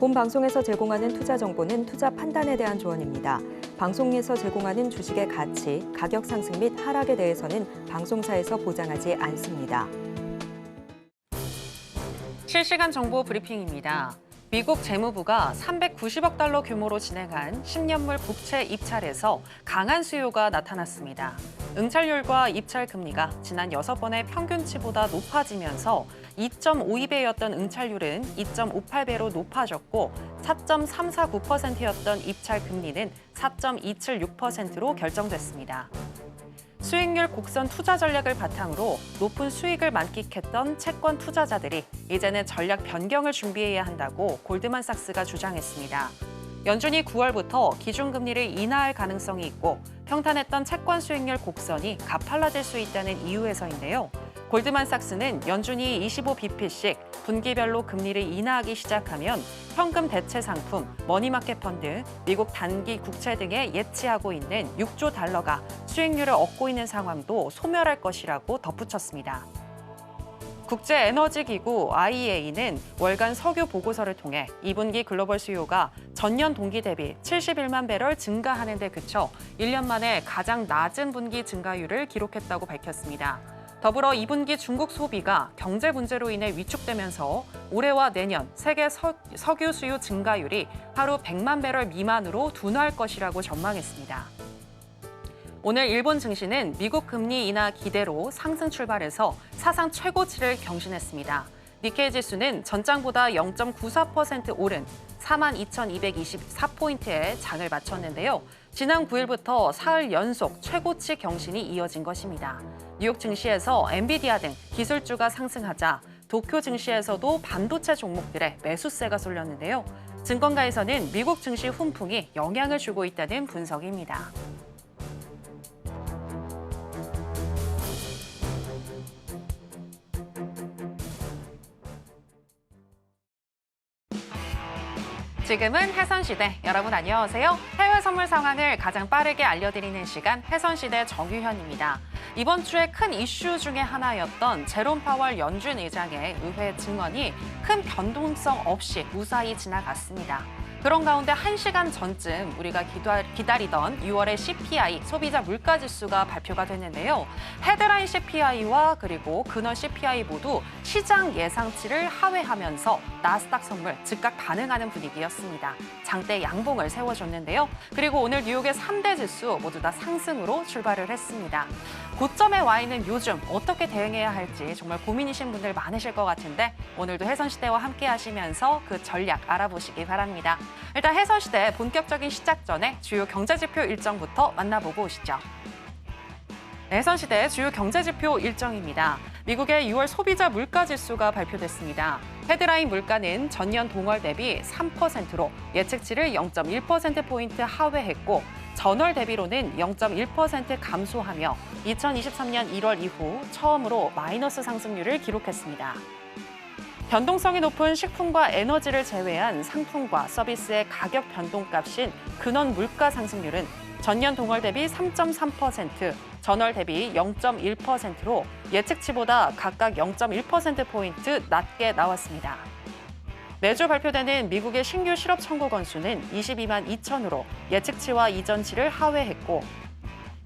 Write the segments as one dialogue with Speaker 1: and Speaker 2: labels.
Speaker 1: 본 방송에서 제공하는 투자 정보는 투자 판단에 대한 조언입니다. 방송에서 제공하는 주식의 가치, 가격 상승 및 하락에 대해서는 방송사에서 보장하지 않습니다.
Speaker 2: 실시간 정보 브리핑입니다. 미국 재무부가 390억 달러 규모로 진행한 10년물 국채 입찰에서 강한 수요가 나타났습니다. 응찰률과 입찰 금리가 지난 6번의 평균치보다 높아지면서 2.52배였던 응찰률은 2.58배로 높아졌고 4.349%였던 입찰 금리는 4.276%로 결정됐습니다. 수익률 곡선 투자 전략을 바탕으로 높은 수익을 만끽했던 채권 투자자들이 이제는 전략 변경을 준비해야 한다고 골드만삭스가 주장했습니다. 연준이 9월부터 기준금리를 인하할 가능성이 있고 평탄했던 채권 수익률 곡선이 가팔라질 수 있다는 이유에서인데요. 골드만삭스는 연준이 25bp씩 분기별로 금리를 인하하기 시작하면 현금 대체 상품, 머니마켓 펀드, 미국 단기 국채 등에 예치하고 있는 6조 달러가 수익률을 얻고 있는 상황도 소멸할 것이라고 덧붙였습니다. 국제에너지기구 IEA는 월간 석유 보고서를 통해 2분기 글로벌 수요가 전년 동기 대비 71만 배럴 증가하는 데 그쳐 1년 만에 가장 낮은 분기 증가율을 기록했다고 밝혔습니다. 더불어 2분기 중국 소비가 경제 문제로 인해 위축되면서 올해와 내년 세계 석유 수요 증가율이 하루 100만 배럴 미만으로 둔화할 것이라고 전망했습니다. 오늘 일본 증시는 미국 금리 인하 기대로 상승 출발해서 사상 최고치를 경신했습니다. 니케이 지수는 전장보다 0.94% 오른 42,224포인트에 장을 마쳤는데요. 지난 9일부터 사흘 연속 최고치 경신이 이어진 것입니다. 뉴욕 증시에서 엔비디아 등 기술주가 상승하자 도쿄 증시에서도 반도체 종목들의 매수세가 쏠렸는데요. 증권가에서는 미국 증시 훈풍이 영향을 주고 있다는 분석입니다. 지금은 해선시대. 여러분 안녕하세요. 해외 선물 상황을 가장 빠르게 알려드리는 시간 해선시대 정유현입니다. 이번 주에 큰 이슈 중에 하나였던 제롬 파월 연준 의장의 의회 증언이 큰 변동성 없이 무사히 지나갔습니다. 그런 가운데 1시간 전쯤 우리가 기다리던 6월의 CPI, 소비자 물가지수가 발표가 됐는데요. 헤드라인 CPI와 그리고 근원 CPI 모두 시장 예상치를 하회하면서 나스닥 선물 즉각 반응하는 분위기였습니다. 장대 양봉을 세워줬는데요. 그리고 오늘 뉴욕의 3대 지수 모두 다 상승으로 출발을 했습니다. 고점에 와 있는 요즘 어떻게 대응해야 할지 정말 고민이신 분들 많으실 것 같은데 오늘도 해선시대와 함께 하시면서 그 전략 알아보시기 바랍니다. 일단 해선시대 본격적인 시작 전에 주요 경제지표 일정부터 만나보고 오시죠. 해선시대 주요 경제지표 일정입니다. 미국의 6월 소비자 물가지수가 발표됐습니다. 헤드라인 물가는 전년 동월 대비 3%로 예측치를 0.1%포인트 하회했고 전월 대비로는 0.1% 감소하며 2023년 1월 이후 처음으로 마이너스 상승률을 기록했습니다. 변동성이 높은 식품과 에너지를 제외한 상품과 서비스의 가격 변동값인 근원 물가 상승률은 전년 동월 대비 3.3%, 전월 대비 0.1%로 예측치보다 각각 0.1%포인트 낮게 나왔습니다. 매주 발표되는 미국의 신규 실업 청구 건수는 22만 2천으로 예측치와 이전치를 하회했고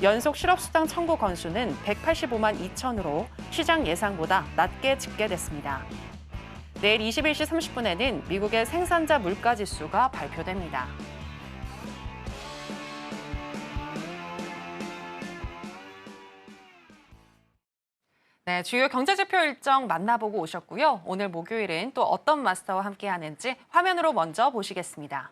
Speaker 2: 연속 실업수당 청구 건수는 185만 2천으로 시장 예상보다 낮게 집계됐습니다. 내일 21시 30분에는 미국의 생산자 물가지수가 발표됩니다. 네, 주요 경제지표 일정 만나보고 오셨고요. 오늘 목요일은 또 어떤 마스터와 함께 하는지 화면으로 먼저 보시겠습니다.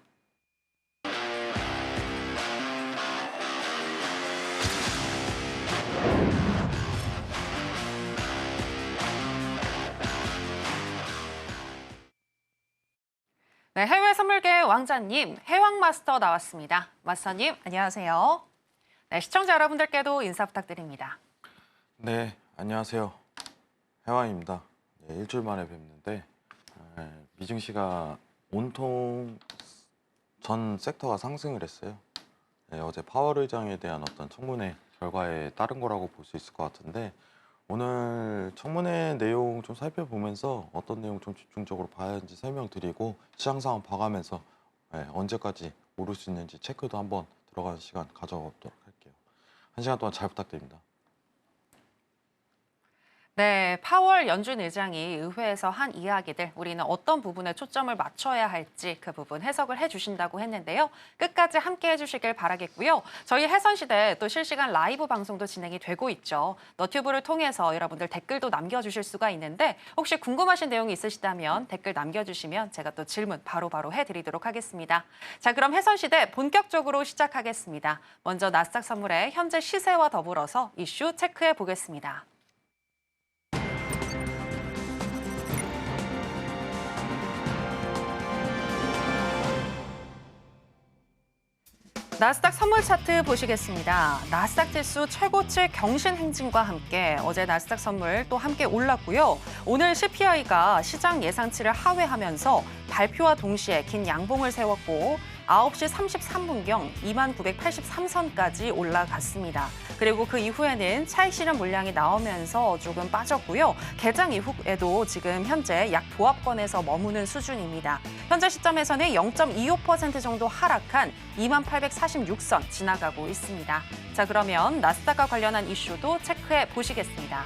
Speaker 2: 네, 해외 선물계 왕자님, 해왕 마스터 나왔습니다. 마스터님, 안녕하세요. 네, 시청자 여러분들께도 인사 부탁드립니다.
Speaker 3: 네, 안녕하세요. 해왕입니다. 네, 일주일 만에 뵙는데 미증시가 온통 전 섹터가 상승을 했어요. 네, 어제 파월 의장에 대한 어떤 청문회 결과에 따른 거라고 볼 수 있을 것 같은데 오늘 청문회 내용 좀 살펴보면서 어떤 내용 좀 집중적으로 봐야 하는지 설명드리고 시장 상황 봐가면서 언제까지 오를 수 있는지 체크도 한번 들어가는 시간 가져보도록 할게요. 한 시간 동안 잘 부탁드립니다.
Speaker 2: 네, 파월 연준 의장이 의회에서 한 이야기들, 우리는 어떤 부분에 초점을 맞춰야 할지 그 부분 해석을 해주신다고 했는데요. 끝까지 함께 해주시길 바라겠고요. 저희 해선시대 또 실시간 라이브 방송도 진행이 되고 있죠. 너튜브를 통해서 여러분들 댓글도 남겨주실 수가 있는데 혹시 궁금하신 내용이 있으시다면 댓글 남겨주시면 제가 또 질문 바로바로 해드리도록 하겠습니다. 자, 그럼 해선시대 본격적으로 시작하겠습니다. 먼저 나스닥 선물의 현재 시세와 더불어서 이슈 체크해 보겠습니다. 나스닥 선물 차트 보시겠습니다. 나스닥 지수 최고치 경신 행진과 함께 어제 나스닥 선물 또 함께 올랐고요. 오늘 CPI가 시장 예상치를 하회하면서 발표와 동시에 긴 양봉을 세웠고 9시 33분경 2983선까지 올라갔습니다. 그리고 그 이후에는 차익 실현 물량이 나오면서 조금 빠졌고요. 개장 이후에도 지금 현재 약 보합권에서 머무는 수준입니다. 현재 시점에서는 0.25% 정도 하락한 2846선 지나가고 있습니다. 자, 그러면 나스닥과 관련한 이슈도 체크해 보시겠습니다.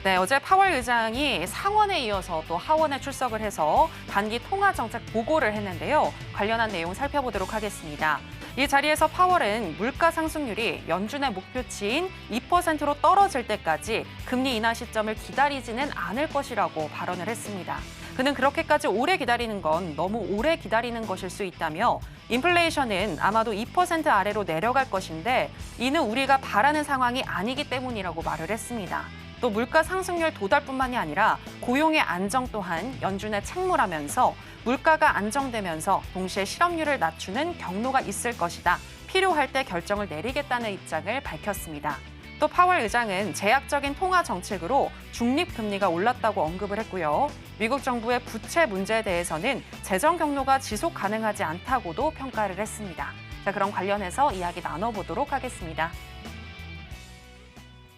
Speaker 2: 네, 어제 파월 의장이 상원에 이어서 또 하원에 출석을 해서 단기 통화 정책 보고를 했는데요. 관련한 내용 살펴보도록 하겠습니다. 이 자리에서 파월은 물가 상승률이 연준의 목표치인 2%로 떨어질 때까지 금리 인하 시점을 기다리지는 않을 것이라고 발언을 했습니다. 그는 그렇게까지 오래 기다리는 건 너무 오래 기다리는 것일 수 있다며 인플레이션은 아마도 2% 아래로 내려갈 것인데 이는 우리가 바라는 상황이 아니기 때문이라고 말을 했습니다. 또 물가 상승률 도달뿐만이 아니라 고용의 안정 또한 연준의 책무라면서 물가가 안정되면서 동시에 실업률을 낮추는 경로가 있을 것이다. 필요할 때 결정을 내리겠다는 입장을 밝혔습니다. 또 파월 의장은 제약적인 통화 정책으로 중립금리가 올랐다고 언급을 했고요. 미국 정부의 부채 문제에 대해서는 재정 경로가 지속 가능하지 않다고도 평가를 했습니다. 자, 그럼 관련해서 이야기 나눠보도록 하겠습니다.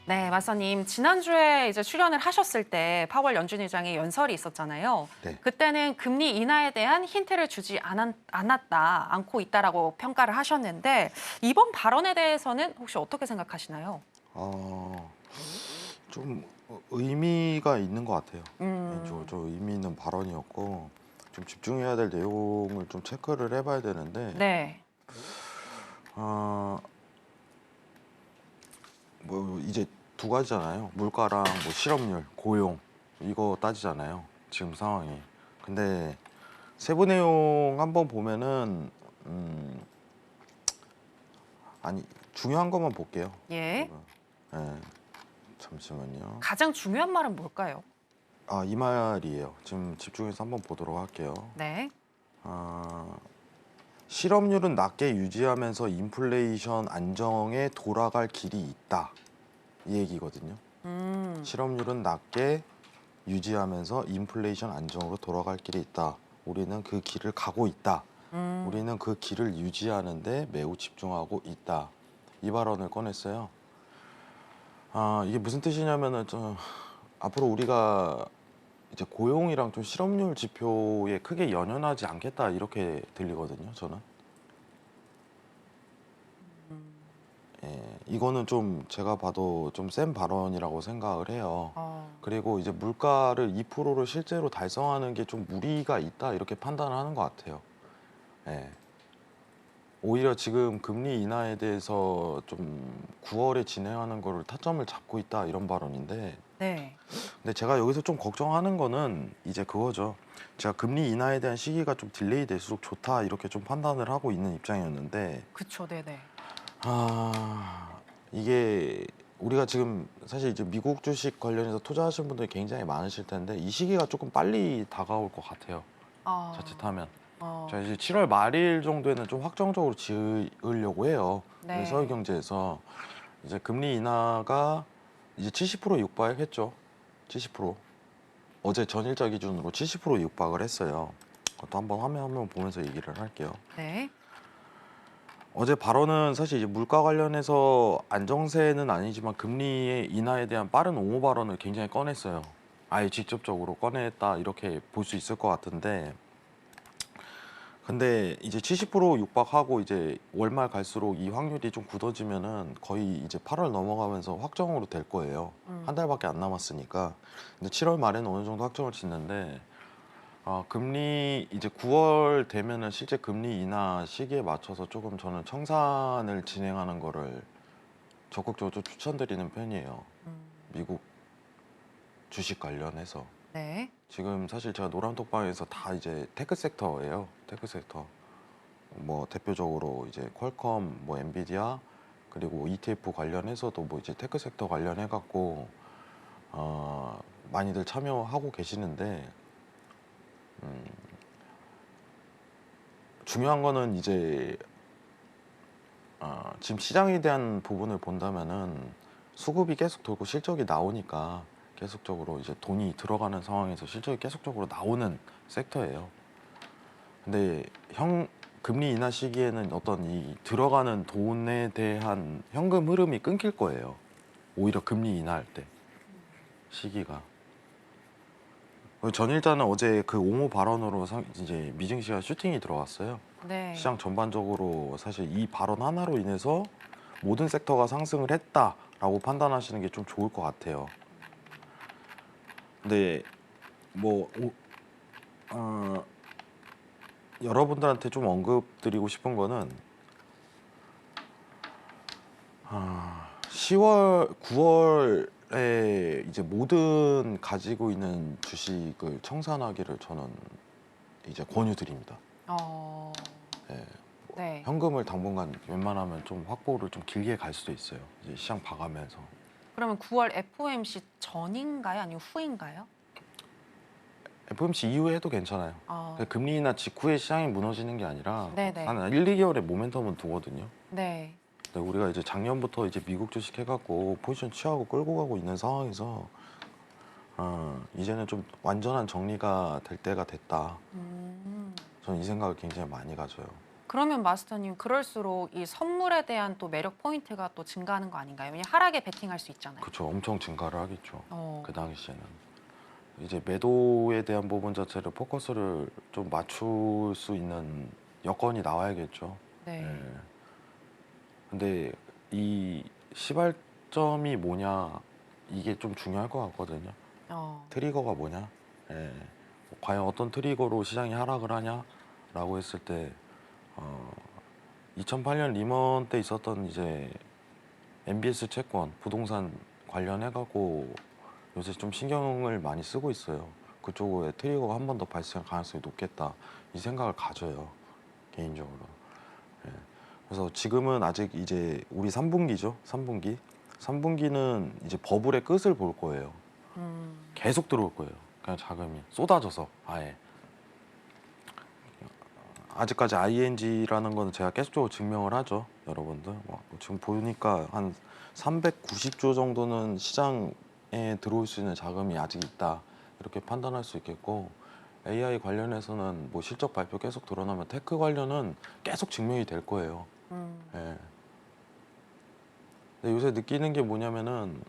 Speaker 2: 네, 마사님. 지난주에 이제 출연을 하셨을 때 파월 연준 의장의 연설이 있었잖아요.
Speaker 3: 네.
Speaker 2: 그때는 금리 인하에 대한 힌트를 주지 않고 있다라고 평가를 하셨는데 이번 발언에 대해서는 혹시 어떻게 생각하시나요?
Speaker 3: 좀 의미가 있는 것 같아요. 저
Speaker 2: 음.
Speaker 3: 의미 있는 발언이었고 좀 집중해야 될 내용을 좀 체크를 해봐야 되는데
Speaker 2: 네.
Speaker 3: 뭐 이제 두 가지잖아요. 물가랑 뭐 실업률, 고용 이거 따지잖아요. 지금 상황이. 근데 세부 내용 한번 보면은 아니 중요한 것만 볼게요.
Speaker 2: 예.
Speaker 3: 네, 잠시만요.
Speaker 2: 가장 중요한 말은 뭘까요?
Speaker 3: 이 말이에요. 지금 집중해서 한번 보도록 할게요.
Speaker 2: 네.
Speaker 3: 실업률은 낮게 유지하면서 인플레이션 안정에 돌아갈 길이 있다. 이 얘기거든요. 실업률은 낮게 유지하면서 인플레이션 안정으로 돌아갈 길이 있다. 우리는 그 길을 가고 있다. 우리는 그 길을 유지하는데 매우 집중하고 있다. 이 발언을 꺼냈어요. 이게 무슨 뜻이냐면은 앞으로 우리가 이제 고용이랑 좀 실업률 지표에 크게 연연하지 않겠다 이렇게 들리거든요. 저는. 이거는 좀 제가 봐도 좀 센 발언이라고 생각을 해요. 그리고 이제 물가를 2%를 실제로 달성하는 게 좀 무리가 있다 이렇게 판단을 하는 것 같아요. 오히려 지금 금리 인하에 대해서 좀 9월에 진행하는 거를 타점을 잡고 있다 이런 발언인데
Speaker 2: 네.
Speaker 3: 근데 제가 여기서 좀 걱정하는 거는 이제 그거죠. 제가 금리 인하에 대한 시기가 좀 딜레이 될수록 좋다 이렇게 좀 판단을 하고 있는 입장이었는데
Speaker 2: 그쵸, 네네.
Speaker 3: 이게 우리가 지금 사실 이제 미국 주식 관련해서 투자하시는 분들이 굉장히 많으실 텐데 이 시기가 조금 빨리 다가올 것 같아요. 자칫하면. 저 이제 7월 말일 정도에는 좀 확정적으로 지으려고 해요.
Speaker 2: 네.
Speaker 3: 서울경제에서 이제 금리 인하가 이제 70% 육박했죠. 70%. 어제 전일자 기준으로 70% 육박을 했어요. 그것도 한번 화면 보면서 얘기를 할게요.
Speaker 2: 네.
Speaker 3: 어제 발언은 사실 이제 물가 관련해서 안정세는 아니지만 금리 인하에 대한 빠른 옹호 발언을 굉장히 꺼냈어요. 아예 직접적으로 꺼냈다 이렇게 볼 수 있을 것 같은데, 근데 이제 70% 육박하고 이제 월말 갈수록 이 확률이 좀 굳어지면은 거의 이제 8월 넘어가면서 확정으로 될 거예요. 한 달밖에 안 남았으니까. 근데 7월 말에는 어느 정도 확정을 짓는데, 금리 이제 9월 되면은 실제 금리 인하 시기에 맞춰서 조금 저는 청산을 진행하는 거를 적극적으로 좀 추천드리는 편이에요. 미국 주식 관련해서.
Speaker 2: 네.
Speaker 3: 지금 사실 제가 노란톡방에서 다 이제 테크 섹터예요. 테크 섹터. 뭐 대표적으로 이제 퀄컴, 뭐 엔비디아, 그리고 ETF 관련해서도 뭐 이제 테크 섹터 관련해 갖고 많이들 참여하고 계시는데, 중요한 거는 이제 지금 시장에 대한 부분을 본다면은 수급이 계속 돌고 실적이 나오니까 계속적으로 이제 돈이 들어가는 상황에서 실적이 계속적으로 나오는 섹터예요. 근데 금리 인하 시기에는 어떤 이 들어가는 돈에 대한 현금 흐름이 끊길 거예요. 오히려 금리 인하할 때 시기가. 전일자는 어제 그 옹호 발언으로 이제 미증 시가 슈팅이 들어갔어요.
Speaker 2: 네.
Speaker 3: 시장 전반적으로 사실 이 발언 하나로 인해서 모든 섹터가 상승을 했다라고 판단하시는 게 좀 좋을 것 같아요. 근데 뭐 여러분들한테 좀 언급드리고 싶은 거는 10월, 9월에 이제 모든 가지고 있는 주식을 청산하기를 저는 이제 권유드립니다. 예.
Speaker 2: 네.
Speaker 3: 현금을 당분간 웬만하면 좀 확보를 좀 길게 갈 수도 있어요. 이제 시장 봐가면서.
Speaker 2: 그러면 9월 FOMC 전인가요? 아니면 후인가요?
Speaker 3: FOMC 이후에 해도 괜찮아요. 그러니까 금리 인하 직후에 시장이 무너지는 게 아니라
Speaker 2: 네네.
Speaker 3: 한 1, 2개월의 모멘텀은 두거든요.
Speaker 2: 네.
Speaker 3: 근데 우리가 이제 작년부터 이제 미국 주식 해갖고 포지션 취하고 끌고 가고 있는 상황에서 이제는 좀 완전한 정리가 될 때가 됐다. 저는 이 생각을 굉장히 많이 가져요.
Speaker 2: 그러면 마스터님 그럴수록 이 선물에 대한 또 매력 포인트가 또 증가하는 거 아닌가요? 왜냐면 하락에 베팅할 수 있잖아요.
Speaker 3: 그렇죠. 엄청 증가를 하겠죠.
Speaker 2: 어.
Speaker 3: 그 당시에는. 이제 매도에 대한 부분 자체를 포커스를 좀 맞출 수 있는 여건이 나와야겠죠.
Speaker 2: 네.
Speaker 3: 예. 근데 이 시발점이 뭐냐, 이게 좀 중요할 것 같거든요. 트리거가 뭐냐. 예. 뭐 과연 어떤 트리거로 시장이 하락을 하냐라고 했을 때 2008년 리먼 때 있었던 이제 MBS 채권, 부동산 관련해갖고 요새 좀 신경을 많이 쓰고 있어요. 그쪽에 트리거가 한 번 더 발생할 가능성이 높겠다, 이 생각을 가져요, 개인적으로. 예. 그래서 지금은 아직 이제 우리 3분기죠. 3분기는 이제 버블의 끝을 볼 거예요. 계속 들어올 거예요. 그냥 자금이 쏟아져서 아예. 아직까지 ING라는 거는 제가 계속적으로 증명을 하죠, 여러분들. 지금 보니까 한 390조 정도는 시장에 들어올 수 있는 자금이 아직 있다, 이렇게 판단할 수 있겠고, AI 관련해서는 뭐 실적 발표 계속 드러나면 테크 관련은 계속 증명이 될 거예요. 예. 근데 요새 느끼는 게 뭐냐면은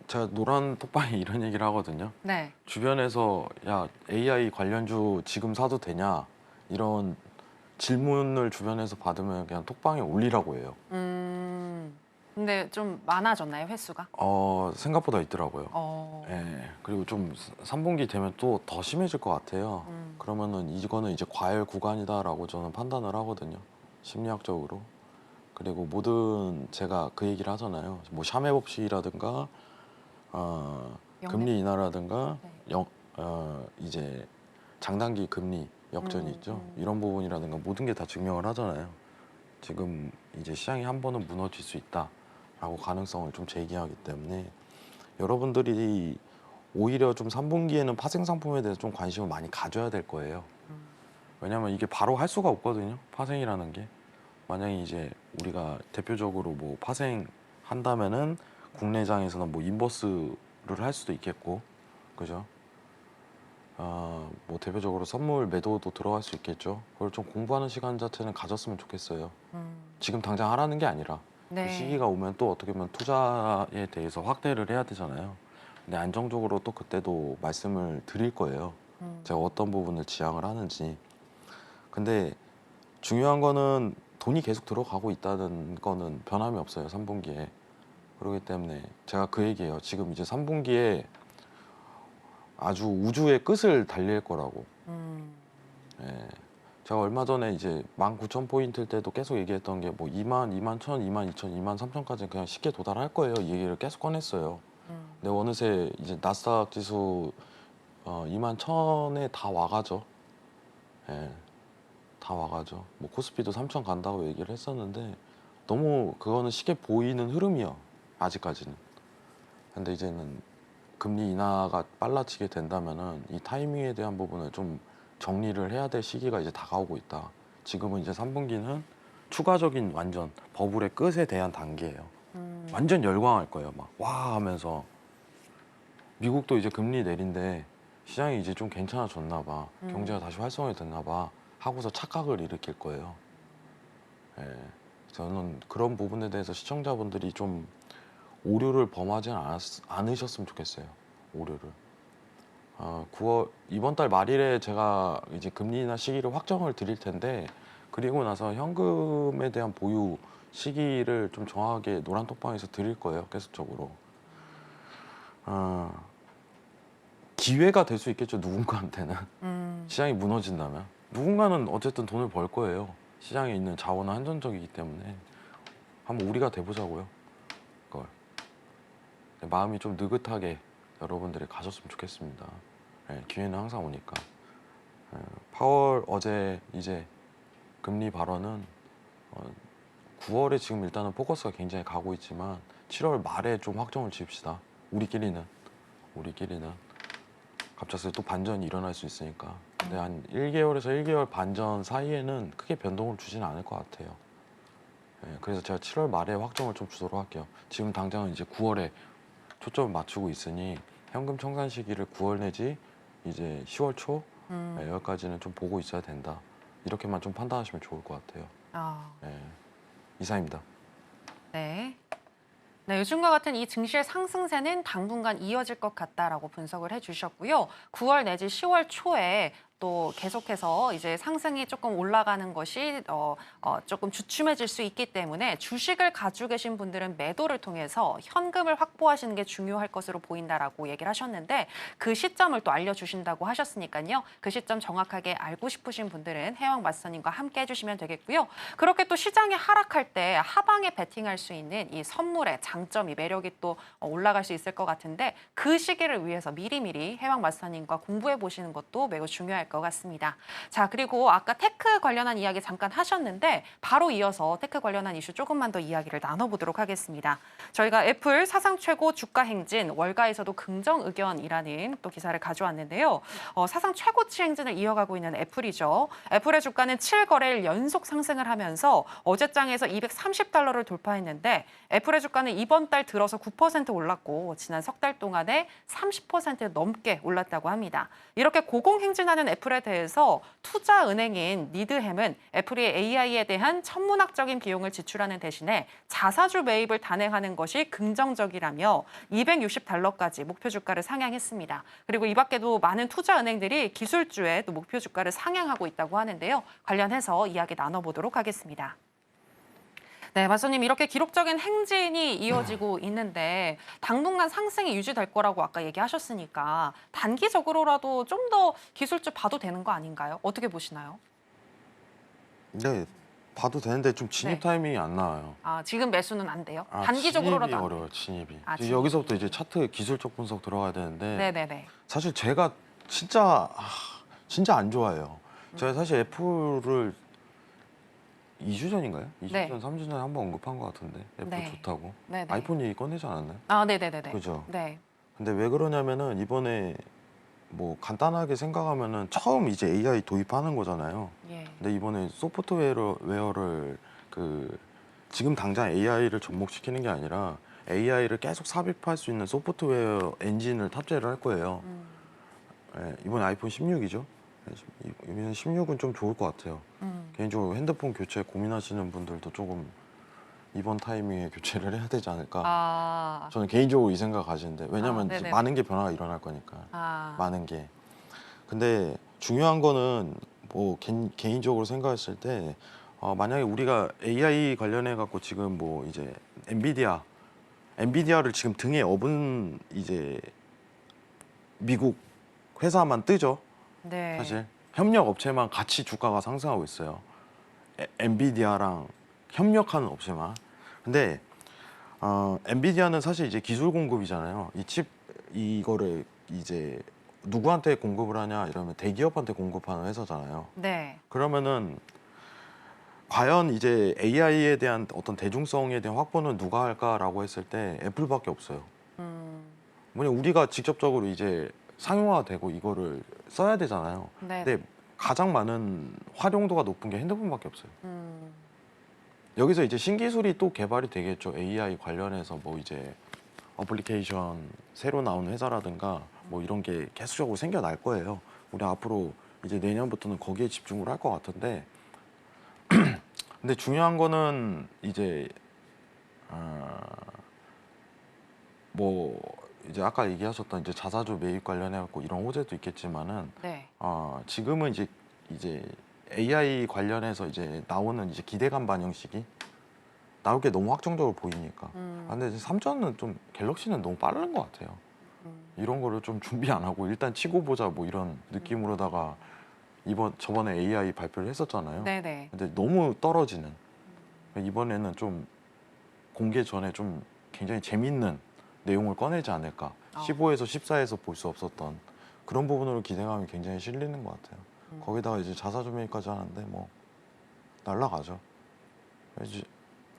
Speaker 3: 제가 노란 톡방에 이런 얘기를 하거든요.
Speaker 2: 네.
Speaker 3: 주변에서 야, AI 관련주 지금 사도 되냐, 이런 질문을 주변에서 받으면 그냥 톡방에 올리라고 해요.
Speaker 2: 근데 좀 많아졌나요, 횟수가?
Speaker 3: 생각보다 있더라고요.
Speaker 2: 어.
Speaker 3: 예. 그리고 좀 3분기 되면 또 더 심해질 것 같아요. 그러면은 이거는 이제 과열 구간이다라고 저는 판단을 하거든요, 심리학적으로. 그리고 모든, 제가 그 얘기를 하잖아요. 뭐 샤메 법칙이라든가 금리 인하라든가
Speaker 2: 네.
Speaker 3: 이제 장단기 금리 역전이 있죠. 이런 부분이라든가 모든 게 다 증명을 하잖아요. 지금 이제 시장이 한 번은 무너질 수 있다라고 가능성을 좀 제기하기 때문에 여러분들이 오히려 좀 3분기에는 파생 상품에 대해서 좀 관심을 많이 가져야 될 거예요. 왜냐면 이게 바로 할 수가 없거든요, 파생이라는 게. 만약에 이제 우리가 대표적으로 뭐 파생 한다면은 국내장에서는 뭐 인버스를 할 수도 있겠고, 그죠? 뭐 대표적으로 선물 매도도 들어갈 수 있겠죠. 그걸 좀 공부하는 시간 자체는 가졌으면 좋겠어요. 지금 당장 하라는 게 아니라
Speaker 2: 네.
Speaker 3: 그 시기가 오면 또 어떻게 보면 투자에 대해서 확대를 해야 되잖아요. 근데 안정적으로 또 그때도 말씀을 드릴 거예요. 제가 어떤 부분을 지향을 하는지. 근데 중요한 거는 돈이 계속 들어가고 있다는 거는 변함이 없어요. 3분기에. 그렇기 때문에 제가 그 얘기예요. 지금 이제 3분기에 아주 우주의 끝을 달릴 거라고. 예. 제가 얼마 전에 이제 19,000포인트일 때도 계속 얘기했던 게 뭐 2만, 2만 1,000, 2만 2천, 2만 3천까지는 그냥 쉽게 도달할 거예요. 이 얘기를 계속 꺼냈어요. 근데 어느새 이제 나스닥 지수 2만 1,000에 다 와가죠. 예. 다 와가죠. 뭐 코스피도 3천 간다고 얘기를 했었는데 너무 그거는 쉽게 보이는 흐름이요. 아직까지는. 근데 이제는 금리 인하가 빨라지게 된다면은 이 타이밍에 대한 부분을 좀 정리를 해야 될 시기가 이제 다가오고 있다. 지금은 이제 3분기는 추가적인 완전 버블의 끝에 대한 단계예요. 완전 열광할 거예요. 막 와 하면서 미국도 이제 금리 내린데 시장이 이제 좀 괜찮아졌나 봐. 경제가 다시 활성화 됐나 봐. 하고서 착각을 일으킬 거예요. 예. 저는 그런 부분에 대해서 시청자분들이 좀 오류를 범하지 않으셨으면 좋겠어요. 오류를. 9월 이번 달 말일에 제가 이제 금리 인하 시기를 확정을 드릴 텐데 그리고 나서 현금에 대한 보유 시기를 좀 정확하게 노란톡방에서 드릴 거예요. 계속적으로. 기회가 될 수 있겠죠. 누군가한테는. 시장이 무너진다면. 누군가는 어쨌든 돈을 벌 거예요. 시장에 있는 자원은 한정적이기 때문에 한번 우리가 돼보자고요. 그걸. 마음이 좀 느긋하게 여러분들이 가셨으면 좋겠습니다. 네, 기회는 항상 오니까. 파월 어제 이제 금리 발언은 9월에 지금 일단은 포커스가 굉장히 가고 있지만 7월 말에 좀 확정을 지읍시다. 우리끼리는 갑작스레 또 반전이 일어날 수 있으니까. 근데 한 1개월에서 1개월 반전 사이에는 크게 변동을 주지는 않을 것 같아요. 네, 그래서 제가 7월 말에 확정을 좀 주도록 할게요. 지금 당장은 이제 9월에 초점을 맞추고 있으니 현금 청산 시기를 9월 내지 이제 10월 초 여기까지는 좀 보고 있어야 된다. 이렇게만 좀 판단하시면 좋을 것 같아요. 네, 이상입니다.
Speaker 2: 네. 네, 요즘과 같은 이 증시의 상승세는 당분간 이어질 것 같다라고 분석을 해주셨고요. 9월 내지 10월 초에 또 계속해서 이제 상승이 조금 올라가는 것이 조금 주춤해질 수 있기 때문에 주식을 가지고 계신 분들은 매도를 통해서 현금을 확보하시는 게 중요할 것으로 보인다라고 얘기를 하셨는데 그 시점을 또 알려주신다고 하셨으니까요. 그 시점 정확하게 알고 싶으신 분들은 해왕 마스터님과 함께 해주시면 되겠고요. 그렇게 또 시장이 하락할 때 하방에 베팅할 수 있는 이 선물의 장점이 매력이 또 올라갈 수 있을 것 같은데 그 시기를 위해서 미리미리 해왕 마스터님과 공부해 보시는 것도 매우 중요할 것 같습니다. 자, 그리고 아까 테크 관련한 이야기 잠깐 하셨는데 바로 이어서 테크 관련한 이슈 조금만 더 이야기를 나눠보도록 하겠습니다. 저희가 애플 사상 최고 주가 행진 월가에서도 긍정 의견이라는 또 기사를 가져왔는데요. 사상 최고치 행진을 이어가고 있는 애플이죠. 애플의 주가는 7거래일 연속 상승을 하면서 어제장에서 230달러를 돌파했는데 애플의 주가는 이번 달 들어서 9% 올랐고 지난 석 달 동안에 30% 넘게 올랐다고 합니다. 이렇게 고공행진하는 애플에 대해서 투자은행인 니드햄은 애플이 AI에 대한 천문학적인 비용을 지출하는 대신에 자사주 매입을 단행하는 것이 긍정적이라며 260달러까지 목표 주가를 상향했습니다. 그리고 이 밖에도 많은 투자은행들이 기술주에 또 목표 주가를 상향하고 있다고 하는데요. 관련해서 이야기 나눠보도록 하겠습니다. 네, 마스터님 이렇게 기록적인 행진이 이어지고 있는데 당분간 상승이 유지될 거라고 아까 얘기하셨으니까 단기적으로라도 좀 더 기술주 봐도 되는 거 아닌가요? 어떻게 보시나요?
Speaker 3: 네, 봐도 되는데 좀 진입
Speaker 2: 네.
Speaker 3: 타이밍이 안 나와요.
Speaker 2: 지금 매수는 안 돼요? 단기적으로라도
Speaker 3: 진입이
Speaker 2: 안 돼요?
Speaker 3: 어려워요. 진입이.
Speaker 2: 진입이.
Speaker 3: 여기서부터 이제 차트 기술적 분석 들어가야 되는데
Speaker 2: 네네네.
Speaker 3: 사실 제가 진짜 안 좋아해요. 제가 사실 애플을 2주 전인가요? 2주
Speaker 2: 네.
Speaker 3: 전, 3주 전에 한번 언급한 것 같은데 애플
Speaker 2: 네.
Speaker 3: 좋다고.
Speaker 2: 네네.
Speaker 3: 아이폰 얘기 꺼내지 않았나요?
Speaker 2: 네네네네.
Speaker 3: 그죠?
Speaker 2: 네.
Speaker 3: 근데 왜 그러냐면은 이번에 뭐 간단하게 생각하면은 처음 이제 AI 도입하는 거잖아요.
Speaker 2: 예.
Speaker 3: 근데 이번에 소프트웨어를 지금 당장 AI를 접목시키는 게 아니라 AI를 계속 삽입할 수 있는 소프트웨어 엔진을 탑재를 할 거예요. 예, 이번에 아이폰 16이죠. 이번 16은 좀 좋을 것 같아요. 개인적으로 핸드폰 교체 고민하시는 분들도 조금 이번 타이밍에 교체를 해야 되지 않을까.
Speaker 2: 아,
Speaker 3: 저는 개인적으로 이 생각 가지는데 왜냐면 이제
Speaker 2: 네네네.
Speaker 3: 많은 게 변화가 일어날 거니까.
Speaker 2: 아,
Speaker 3: 많은 게. 근데 중요한 거는 뭐 개인적으로 생각했을 때 만약에 우리가 AI 관련해 갖고 지금 뭐 이제 엔비디아를 지금 등에 업은 이제 미국 회사만 뜨죠.
Speaker 2: 네.
Speaker 3: 사실 협력 업체만 같이 주가가 상승하고 있어요. 엔비디아랑 협력하는 업체만. 근데 엔비디아는 사실 이제 기술 공급이잖아요. 이 칩 이거를 이제 누구한테 공급을 하냐 이러면 대기업한테 공급하는 회사잖아요.
Speaker 2: 네.
Speaker 3: 그러면은 과연 이제 AI에 대한 어떤 대중성에 대한 확보는 누가 할까라고 했을 때 애플밖에 없어요. 뭐냐 우리가 직접적으로 이제 상용화되고 이거를 써야 되잖아요.
Speaker 2: 네.
Speaker 3: 근데 가장 많은 활용도가 높은 게 핸드폰밖에 없어요.
Speaker 2: 음,
Speaker 3: 여기서 이제 신기술이 또 개발이 되겠죠. AI 관련해서 뭐 이제 어플리케이션 새로 나오는 회사라든가 뭐 이런 게 계속적으로 생겨날 거예요. 우리 앞으로 이제 내년부터는 거기에 집중을 할 것 같은데 근데 중요한 거는 이제 뭐 이제 아까 얘기하셨던 이제 자사주 매입 관련해 갖고 이런 호재도 있겠지만은
Speaker 2: 네.
Speaker 3: 지금은 이제 AI 관련해서 이제 나오는 이제 기대감 반영식이 나올 게 너무 확정적으로 보이니까. 근데 이제 3전은 좀 갤럭시는 너무 빠른 것 같아요. 이런 거를 좀 준비 안 하고 일단 치고 보자 뭐 이런 느낌으로다가 저번에 AI 발표를 했었잖아요.
Speaker 2: 네네.
Speaker 3: 근데 너무 떨어지는. 이번에는 좀 공개 전에 좀 굉장히 재밌는 내용을 꺼내지 않을까. 15에서 14에서 볼 수 없었던 그런 부분으로 기대감이 굉장히 실리는 것 같아요. 거기다가 이제 자사주 매입까지 하는데 뭐 날라가죠.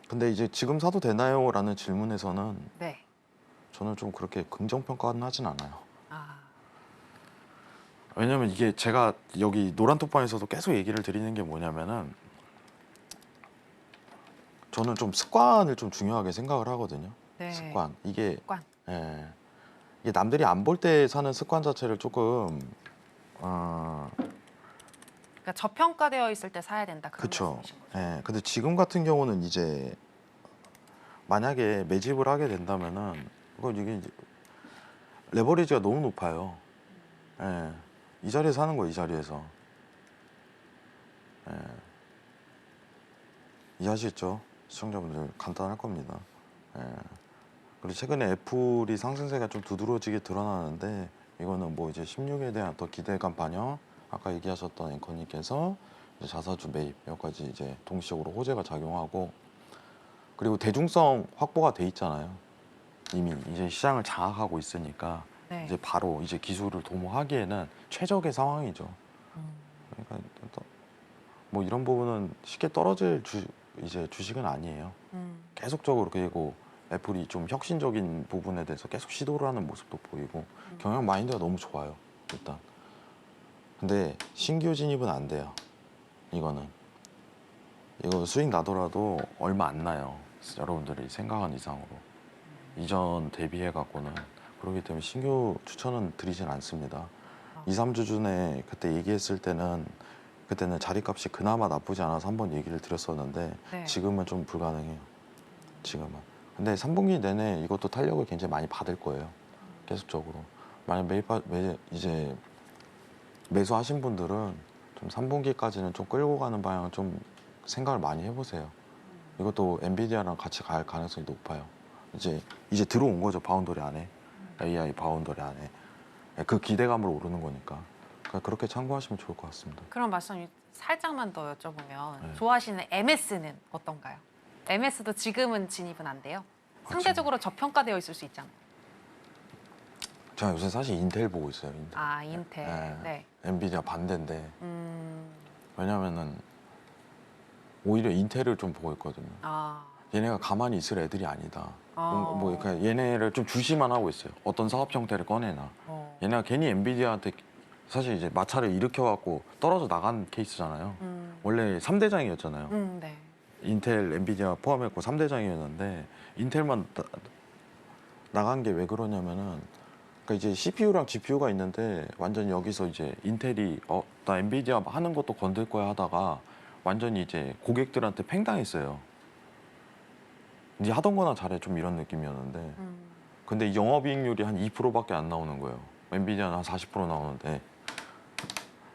Speaker 3: 근데 이제 지금 사도 되나요? 라는 질문에서는
Speaker 2: 네.
Speaker 3: 저는 좀 그렇게 긍정평가는 하진 않아요.
Speaker 2: 아,
Speaker 3: 왜냐면 이게 제가 여기 노란톡방에서도 계속 얘기를 드리는 게 뭐냐면은 저는 좀 습관을 좀 중요하게 생각을 하거든요.
Speaker 2: 네.
Speaker 3: 습관. 이게
Speaker 2: 습관.
Speaker 3: 예. 이게 남들이 안 볼 때 사는 습관 자체를 조금
Speaker 2: 그러니까 저평가되어 있을 때 사야 된다 그런
Speaker 3: 그쵸.
Speaker 2: 말씀이신 거죠?
Speaker 3: 예. 근데 지금 같은 경우는 이제 만약에 매집을 하게 된다면은 이게 이제 레버리지가 너무 높아요. 예. 이 자리에서 하는 거예요, 이 자리에서. 예. 이해하시겠죠? 시청자분들 간단할 겁니다. 예. 그리고 최근에 애플이 상승세가 좀 두드러지게 드러나는데 이거는 뭐 이제 16에 대한 더 기대감 반영, 아까 얘기하셨던 앵커님께서 이제 자사주 매입 여기까지 이제 동시적으로 호재가 작용하고 그리고 대중성 확보가 돼 있잖아요. 이미 이제 시장을 장악하고 있으니까
Speaker 2: 네.
Speaker 3: 이제 바로 이제 기술을 도모하기에는 최적의 상황이죠. 그러니까 뭐 이런 부분은 쉽게 떨어질 이제 주식은 아니에요. 계속적으로 그리고 애플이 좀 혁신적인 부분에 대해서 계속 시도를 하는 모습도 보이고 경영 마인드가 너무 좋아요. 일단. 근데 신규 진입은 안 돼요. 이거 수익 나더라도 얼마 안 나요. 여러분들이 생각한 이상으로. 이전 대비해 갖고는 그렇기 때문에 신규 추천은 드리진 않습니다. 2, 3주 전에 그때 얘기했을 때는 그때는 자리값이 그나마 나쁘지 않아서 한번 얘기를 드렸었는데
Speaker 2: 네.
Speaker 3: 지금은 좀 불가능해요. 지금은. 근데 3분기 내내 이것도 탄력을 굉장히 많이 받을 거예요. 계속적으로. 만약 이제 매수하신 분들은 좀 3분기까지는 좀 끌고 가는 방향을 좀 생각을 많이 해보세요. 이것도 엔비디아랑 같이 갈 가능성이 높아요. 이제 들어온 거죠. 바운더리 안에. AI 바운더리 안에. 그 기대감으로 오르는 거니까. 그러니까 그렇게 참고하시면 좋을 것 같습니다.
Speaker 2: 그런 말씀 살짝만 더 여쭤보면
Speaker 3: 네.
Speaker 2: 좋아하시는 MS는 어떤가요? MS도 지금은 진입은 안 돼요? 상대적으로 저평가되어 있을 수 있잖아요.
Speaker 3: 제가 요새 사실 인텔 보고 있어요. 인텔.
Speaker 2: 아, 인텔. 네.
Speaker 3: 엔비디아 반대인데 왜냐면은 오히려 인텔을 좀 보고 있거든요.
Speaker 2: 아,
Speaker 3: 얘네가 가만히 있을 애들이 아니다.
Speaker 2: 어.
Speaker 3: 뭐 그러니까 얘네를 좀 주시만 하고 있어요. 어떤 사업 형태를 꺼내나. 얘네가 괜히 엔비디아한테 사실 이제 마찰을 일으켜갖고 떨어져 나간 케이스잖아요. 원래 3대장이었잖아요.
Speaker 2: 네.
Speaker 3: 인텔, 엔비디아 포함했고 3대장이었는데 인텔만 나간 게 왜 그러냐면은 그러니까 이제 CPU랑 GPU가 있는데 완전 여기서 이제 인텔이 나 엔비디아 하는 것도 건들 거야 하다가 완전히 이제 고객들한테 팽당했어요. 이제 하던 거나 잘해 좀 이런 느낌이었는데 근데 영업이익률이 한 2%밖에 안 나오는 거예요. 엔비디아는 한 40% 나오는데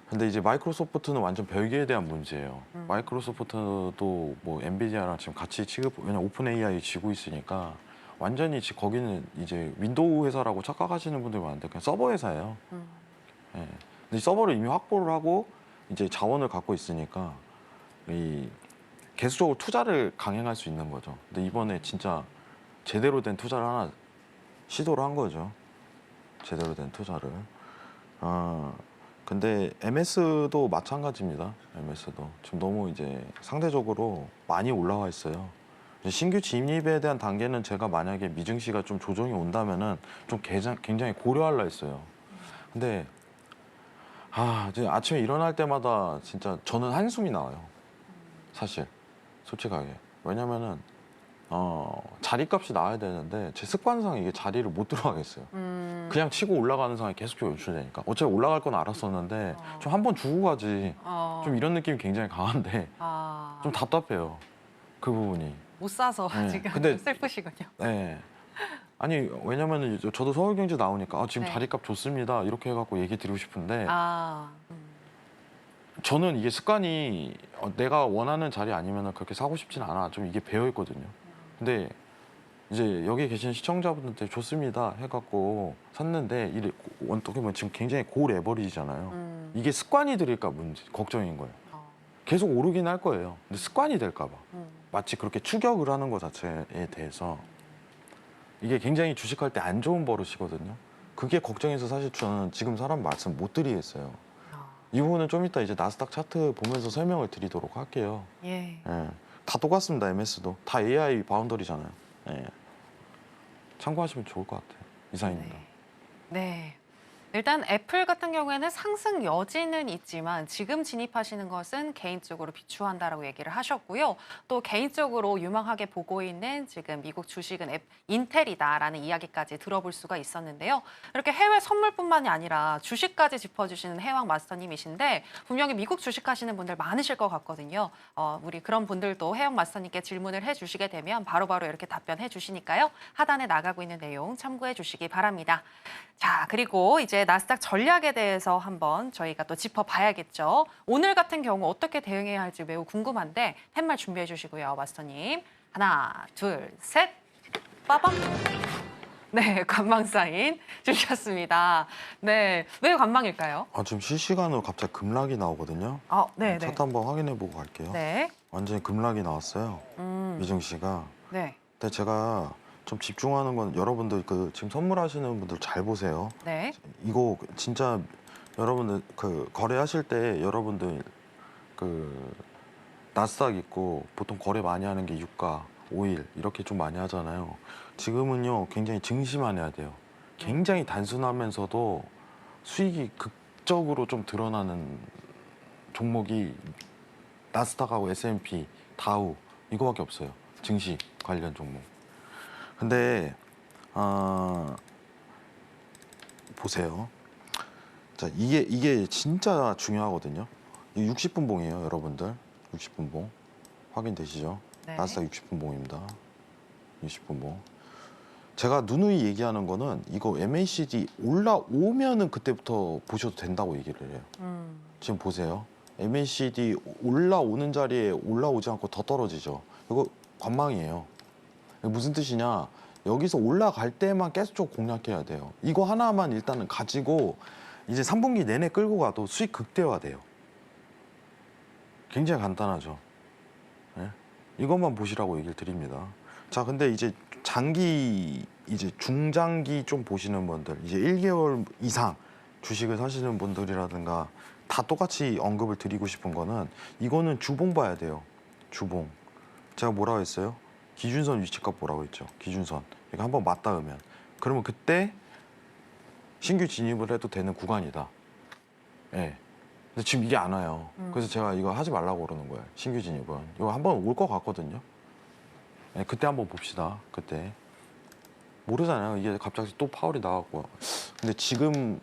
Speaker 3: 근데 이제 마이크로소프트는 완전 별개에 대한 문제예요. 마이크로소프트도 뭐 엔비디아랑 지금 같이 왜냐 오픈 AI 지고 있으니까 완전히 거기는 이제 윈도우 회사라고 착각하시는 분들이 많은데 그냥 서버 회사예요. 예. 근데 서버를 이미 확보를 하고 이제 자원을 갖고 있으니까 이 계속적으로 투자를 강행할 수 있는 거죠. 근데 이번에 진짜 제대로 된 투자를 하나 시도를 한 거죠. 제대로 된 투자를. 근데 MS도 마찬가지입니다. MS도 지금 너무 이제 상대적으로 많이 올라와 있어요. 신규 진입에 대한 단계는 제가 만약에 미증 씨가 좀 조정이 온다면은 좀 굉장히 고려하려 했어요. 근데 이제 아침에 일어날 때마다 진짜 저는 한숨이 나와요. 사실 솔직하게 왜냐면은 자리값이 나와야 되는데 제 습관상 이게 자리를 못 들어가겠어요. 그냥 치고 올라가는 상황이 계속 연출되니까 어차피 올라갈 건 알았었는데 좀 한 번 주고 가지 좀 이런 느낌이 굉장히 강한데 좀 답답해요. 그 부분이.
Speaker 2: 못 사서
Speaker 3: 네,
Speaker 2: 지금
Speaker 3: 근데-
Speaker 2: 슬프시군요.
Speaker 3: 네. 아니 왜냐면은 이제 저도 서울경제 나오니까 지금
Speaker 2: 네.
Speaker 3: 자리값 좋습니다 이렇게 해갖고 얘기 드리고 싶은데
Speaker 2: 아,
Speaker 3: 저는 이게 습관이 내가 원하는 자리 아니면 그렇게 사고 싶진 않아. 좀 이게 배어 있거든요. 근데 이제 여기 계신 시청자분들한테 좋습니다 해갖고 샀는데 이게 어떻게 보면 지금 굉장히 고레버리지잖아요. 이게 습관이 들일까 문제 걱정인 거예요. 계속 오르긴 할 거예요. 근데 습관이 될까 봐. 마치 그렇게 추격을 하는 것 자체에 대해서 이게 굉장히 주식할 때 안 좋은 버릇이거든요. 그게 걱정해서 사실 저는 지금 사람 말씀 못 드리겠어요. 이 부분은 좀 이따 이제 나스닥 차트 보면서 설명을 드리도록 할게요.
Speaker 2: 예.
Speaker 3: 예. 다 똑같습니다. MS도 다 AI 바운더리잖아요. 예. 참고하시면 좋을 것 같아요. 이상입니다.
Speaker 2: 네. 일단 애플 같은 경우에는 상승 여지는 있지만 지금 진입하시는 것은 개인적으로 비추한다라고 얘기를 하셨고요. 또 개인적으로 유망하게 보고 있는 지금 미국 주식은 인텔이다라는 이야기까지 들어볼 수가 있었는데요. 이렇게 해외 선물뿐만이 아니라 주식까지 짚어주시는 해왕 마스터님이신데 분명히 미국 주식하시는 분들 많으실 것 같거든요. 우리 그런 분들도 해왕 마스터님께 질문을 해주시게 되면 바로바로 이렇게 답변해 주시니까요. 하단에 나가고 있는 내용 참고해 주시기 바랍니다. 자, 그리고 이제 나스닥 전략에 대해서 한번 저희가 또 짚어봐야겠죠. 오늘 같은 경우 어떻게 대응해야 할지 매우 궁금한데 팻말 준비해 주시고요, 마스터님. 하나, 둘, 셋, 빠밤. 네, 관망 사인 주셨습니다. 네, 왜 관망일까요?
Speaker 3: 지금 실시간으로 갑자기 급락이 나오거든요.
Speaker 2: 네, 네.
Speaker 3: 차트 한번 확인해보고 갈게요.
Speaker 2: 네,
Speaker 3: 완전히 급락이 나왔어요. 미정 씨가.
Speaker 2: 네,
Speaker 3: 근데 제가 좀 집중하는 건 여러분들 지금 선물하시는 분들 잘 보세요.
Speaker 2: 네.
Speaker 3: 이거 진짜 여러분들 거래하실 때 여러분들 나스닥 있고 보통 거래 많이 하는 게 유가, 오일 이렇게 좀 많이 하잖아요. 지금은요 굉장히 증시만 해야 돼요. 굉장히 단순하면서도 수익이 극적으로 좀 드러나는 종목이 나스닥하고 S&P, 다우 이거밖에 없어요. 증시 관련 종목. 근데 보세요. 자, 이게 진짜 중요하거든요. 이 60분 봉이에요, 여러분들. 60분 봉 확인되시죠?
Speaker 2: 네.
Speaker 3: 나스닥 60분 봉입니다. 60분 봉. 제가 누누이 얘기하는 거는 이거 MACD 올라오면은 그때부터 보셔도 된다고 얘기를 해요. 지금 보세요. MACD 올라오는 자리에 올라오지 않고 더 떨어지죠. 이거 관망이에요. 무슨 뜻이냐? 여기서 올라갈 때만 계속 공략해야 돼요. 이거 하나만 일단은 가지고 이제 3분기 내내 끌고 가도 수익 극대화돼요. 굉장히 간단하죠. 네? 이것만 보시라고 얘기를 드립니다. 자, 근데 이제 장기, 이제 중장기 좀 보시는 분들, 이제 1개월 이상 주식을 사시는 분들이라든가 다 똑같이 언급을 드리고 싶은 거는 이거는 주봉 봐야 돼요. 주봉. 제가 뭐라고 했어요? 기준선 위치값 보라고 했죠. 기준선. 이거 한번 맞닿으면. 그러면 그때 신규 진입을 해도 되는 구간이다. 예. 네. 근데 지금 이게 안 와요. 그래서 제가 이거 하지 말라고 그러는 거예요. 신규 진입은. 이거 한번 올 것 같거든요. 네, 그때 한번 봅시다. 그때. 모르잖아요. 이게 갑자기 또 파월이 나왔고 근데 지금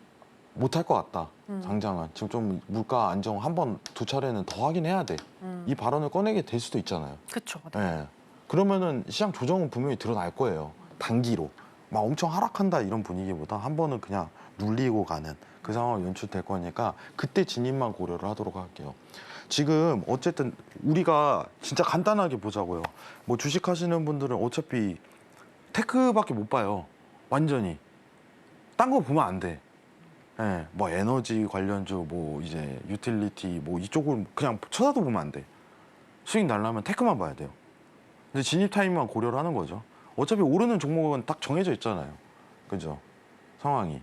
Speaker 3: 못할 것 같다. 당장은 지금 좀 물가 안정 한 번 두 차례는 더 확인해야 돼. 이 발언을 꺼내게 될 수도 있잖아요.
Speaker 2: 그렇죠.
Speaker 3: 예. 그러면은 시장 조정은 분명히 드러날 거예요. 단기로. 막 엄청 하락한다 이런 분위기보다 한 번은 그냥 눌리고 가는 그 상황이 연출될 거니까 그때 진입만 고려를 하도록 할게요. 지금 어쨌든 우리가 진짜 간단하게 보자고요. 뭐 주식 하시는 분들은 어차피 테크밖에 못 봐요. 완전히. 딴 거 보면 안 돼. 예, 뭐 에너지 관련주, 뭐 이제 유틸리티, 뭐 이쪽을 그냥 쳐다도 보면 안 돼. 수익 날려면 테크만 봐야 돼요. 근데 진입 타임만 고려를 하는 거죠. 어차피 오르는 종목은 딱 정해져 있잖아요. 그죠? 상황이.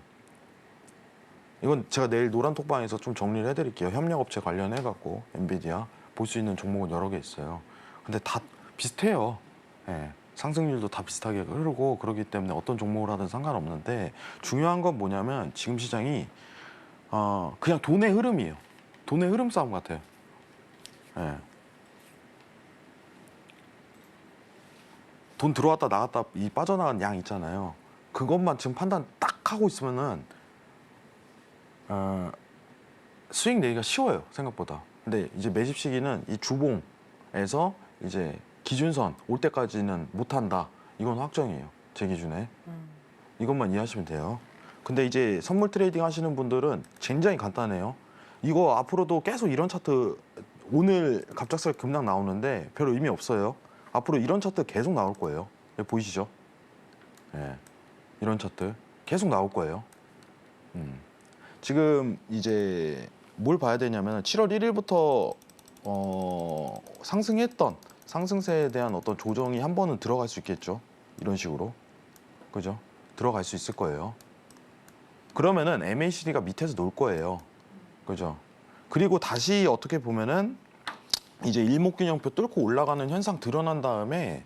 Speaker 3: 이건 제가 내일 노란 톡방에서 좀 정리를 해드릴게요. 협력업체 관련해갖고 엔비디아 볼 수 있는 종목은 여러 개 있어요. 근데 다 비슷해요. 예, 상승률도 다 비슷하게 흐르고 그렇기 때문에 어떤 종목을 하든 상관없는데 중요한 건 뭐냐면 지금 시장이 그냥 돈의 흐름이에요. 돈의 흐름 싸움 같아요. 예. 돈 들어왔다 나갔다 이 빠져나간 양 있잖아요. 그것만 지금 판단 딱 하고 있으면은 수익 내기가 쉬워요, 생각보다. 근데 이제 매집 시기는 이 주봉에서 이제 기준선 올 때까지는 못 한다. 이건 확정이에요, 제 기준에. 이것만 이해하시면 돼요. 근데 이제 선물 트레이딩 하시는 분들은 굉장히 간단해요. 이거 앞으로도 계속 이런 차트 오늘 갑작스럽게 급락 나오는데 별 의미 없어요. 앞으로 이런 차트 계속 나올 거예요. 여기 보이시죠? 예, 이런 차트 계속 나올 거예요. 지금 이제 뭘 봐야 되냐면 7월 1일부터 상승했던 상승세에 대한 어떤 조정이 한 번은 들어갈 수 있겠죠. 이런 식으로. 그죠? 들어갈 수 있을 거예요. 그러면은 MACD가 밑에서 놀 거예요. 그죠? 그리고 다시 어떻게 보면은 이제 일목균형표 뚫고 올라가는 현상 드러난 다음에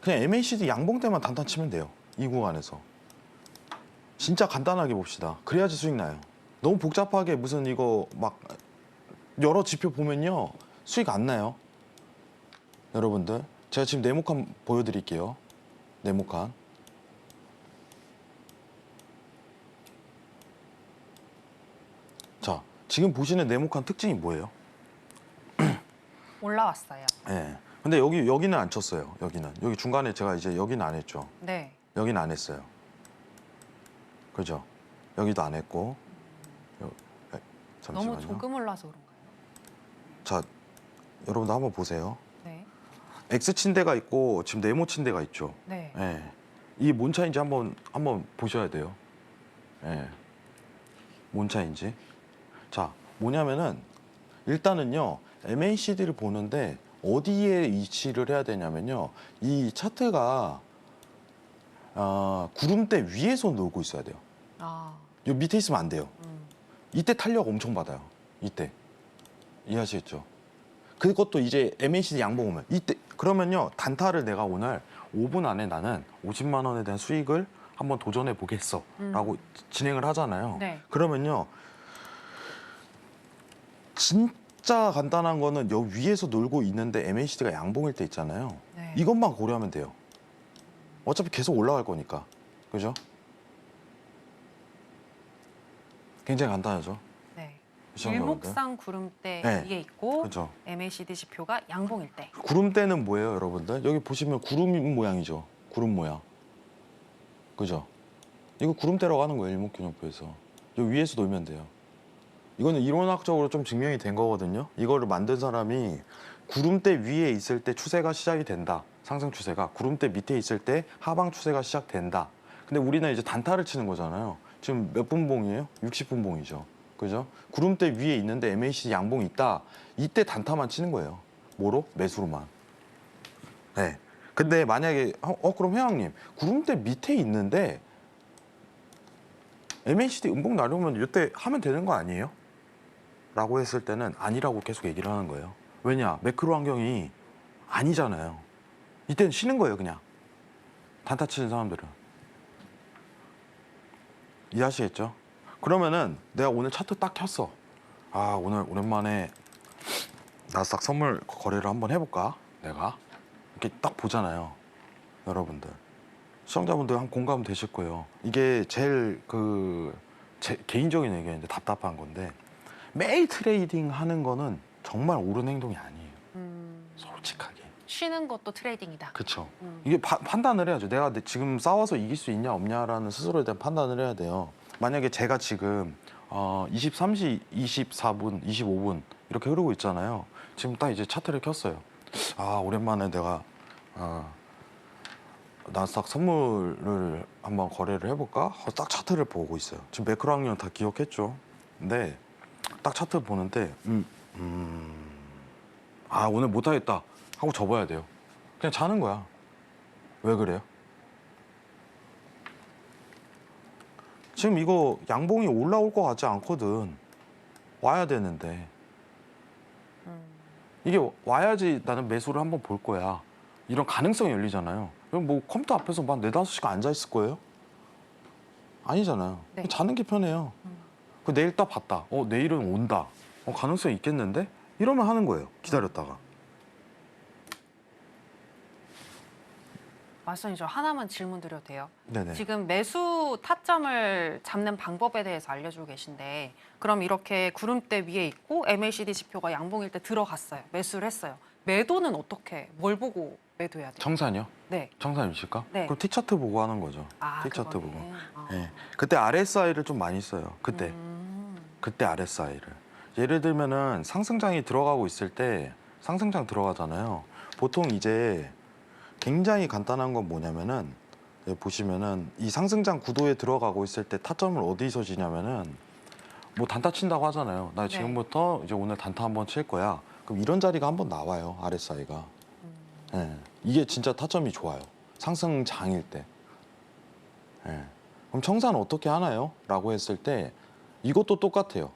Speaker 3: 그냥 MACD 양봉 때만 단단 치면 돼요. 이 구간에서. 진짜 간단하게 봅시다. 그래야지 수익 나요. 너무 복잡하게 무슨 이거 막 여러 지표 보면요. 수익 안 나요. 여러분들. 제가 지금 네모칸 보여드릴게요. 네모칸. 자, 지금 보시는 네모칸 특징이 뭐예요?
Speaker 2: 올라왔어요.
Speaker 3: 네. 근데 여기는 안 쳤어요. 여기 중간에 제가 이제 여기는 안 했죠.
Speaker 2: 네.
Speaker 3: 여기는 안 했어요. 그죠? 여기도 안 했고. 잠시만요.
Speaker 2: 너무 조금 올라서 그런가요?
Speaker 3: 자, 여러분들 한번 보세요.
Speaker 2: 네.
Speaker 3: X 침대가 있고 지금 네모 침대가 있죠.
Speaker 2: 네.
Speaker 3: 예. 이게 뭔 차인지 한번 보셔야 돼요. 예. 뭔 차인지. 자, 뭐냐면은 일단은요. MACD를 보는데 어디에 위치를 해야 되냐면요. 이 차트가 구름대 위에서 놀고 있어야 돼요.
Speaker 2: 아.
Speaker 3: 요 밑에 있으면 안 돼요. 이때 탄력 엄청 받아요. 이때. 이해하시겠죠? 그것도 이제 MACD 양봉 오면 이때 그러면요. 단타를 내가 오늘 5분 안에 나는 50만 원에 대한 수익을 한번 도전해 보겠어 라고 진행을 하잖아요.
Speaker 2: 네.
Speaker 3: 그러면요. 진짜 간단한 거는 여기 위에서 놀고 있는데 MACD가 양봉일 때 있잖아요.
Speaker 2: 네.
Speaker 3: 이것만 고려하면 돼요. 어차피 계속 올라갈 거니까. 그죠? 굉장히 간단하죠.
Speaker 2: 네.
Speaker 3: 시청자분들.
Speaker 2: 일목상 구름대
Speaker 3: 네.
Speaker 2: 위에 있고
Speaker 3: 그죠.
Speaker 2: MACD 지표가 양봉일 때.
Speaker 3: 구름대는 뭐예요, 여러분들? 여기 보시면 구름 모양이죠. 구름 모양. 그죠? 이거 구름대라고 하는 거예요, 일목균형표에서. 여기 위에서 놀면 돼요. 이거는 이론학적으로 좀 증명이 된 거거든요. 이거를 만든 사람이 구름대 위에 있을 때 추세가 시작이 된다. 상승 추세가. 구름대 밑에 있을 때 하방 추세가 시작된다. 근데 우리는 이제 단타를 치는 거잖아요. 지금 몇 분봉이에요? 60분봉이죠. 그죠? 구름대 위에 있는데 MACD 양봉이 있다. 이때 단타만 치는 거예요. 뭐로? 매수로만. 네. 근데 만약에 그럼 회장님 구름대 밑에 있는데 MACD 음봉 나려면 이때 하면 되는 거 아니에요? 라고 했을 때는 아니라고 계속 얘기를 하는 거예요. 왜냐? 매크로 환경이 아니잖아요. 이때는 쉬는 거예요, 그냥. 단타 치는 사람들은. 이해하시겠죠? 그러면은 내가 오늘 차트 딱 켰어. 아, 오늘 오랜만에 나스닥 선물 거래를 한번 해볼까? 내가. 이렇게 딱 보잖아요. 여러분들. 시청자분들 한 공감 되실 거예요. 이게 제일 제 개인적인 의견인데 답답한 건데 매일 트레이딩 하는 거는 정말 옳은 행동이 아니에요. 솔직하게.
Speaker 2: 쉬는 것도 트레이딩이다.
Speaker 3: 그렇죠. 이게 판단을 해야죠. 내가 지금 싸워서 이길 수 있냐 없냐라는 스스로에 대한 판단을 해야 돼요. 만약에 제가 지금 23시 24분, 25분 이렇게 흐르고 있잖아요. 지금 딱 이제 차트를 켰어요. 아, 오랜만에 내가 나스닥 선물을 한번 거래를 해볼까? 하고 딱 차트를 보고 있어요. 지금 매크로 확률 다 기억했죠. 근데 딱 차트 보는데 아, 오늘 못하겠다 하고 접어야 돼요. 그냥 자는 거야. 왜 그래요? 지금 이거 양봉이 올라올 것 같지 않거든. 와야 되는데. 이게 와야지 나는 매수를 한번 볼 거야. 이런 가능성이 열리잖아요. 그럼 뭐 컴퓨터 앞에서 막 4, 5시간 앉아 있을 거예요? 아니잖아요.
Speaker 2: 네.
Speaker 3: 자는 게 편해요. 그 내일 딱 봤다. 내일은 온다. 가능성이 있겠는데? 이러면 하는 거예요. 기다렸다가.
Speaker 2: 마스터님, 저 하나만 질문 드려도 돼요?
Speaker 3: 네네.
Speaker 2: 지금 매수 타점을 잡는 방법에 대해서 알려주고 계신데, 그럼 이렇게 구름대 위에 있고 MACD 지표가 양봉일 때 들어갔어요. 매수를 했어요. 매도는 어떻게, 뭘 보고 매도해야 돼요?
Speaker 3: 청산이요?
Speaker 2: 네.
Speaker 3: 청산 위치일까?
Speaker 2: 네.
Speaker 3: 그럼 T차트 보고 하는 거죠.
Speaker 2: 아,
Speaker 3: T차트
Speaker 2: 그거네.
Speaker 3: 보고.
Speaker 2: 아.
Speaker 3: 네. 그때 RSI를 좀 많이 써요. 그때. 그때 RSI를. 예를 들면은 상승장이 들어가고 있을 때 상승장 들어가잖아요. 보통 이제 굉장히 간단한 건 뭐냐면은 보시면은 이 상승장 구도에 들어가고 있을 때 타점을 어디서 지냐면은 뭐 단타 친다고 하잖아요. 나 지금부터 이제 오늘 단타 한번 칠 거야. 그럼 이런 자리가 한번 나와요. RSI가. 네. 이게 진짜 타점이 좋아요. 상승장일 때. 네. 그럼 청산 어떻게 하나요? 라고 했을 때 이것도 똑같아요.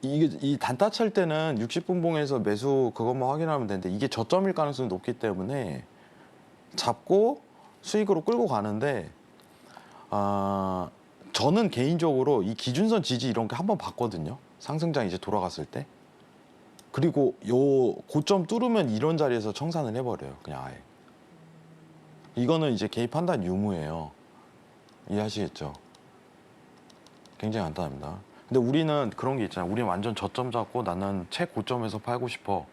Speaker 3: 이 단타 칠 때는 60분봉에서 매수 그것만 확인하면 되는데 이게 저점일 가능성이 높기 때문에 잡고 수익으로 끌고 가는데 저는 개인적으로 이 기준선 지지 이런 게 한번 봤거든요. 상승장 이제 돌아갔을 때. 그리고 요 고점 뚫으면 이런 자리에서 청산을 해버려요. 그냥 아예. 이거는 이제 개인 판단 유무예요. 이해하시겠죠? 굉장히 간단합니다. 근데 우리는 그런 게 있잖아요. 우리는 완전 저점 잡고 나는 최고점에서 팔고 싶어.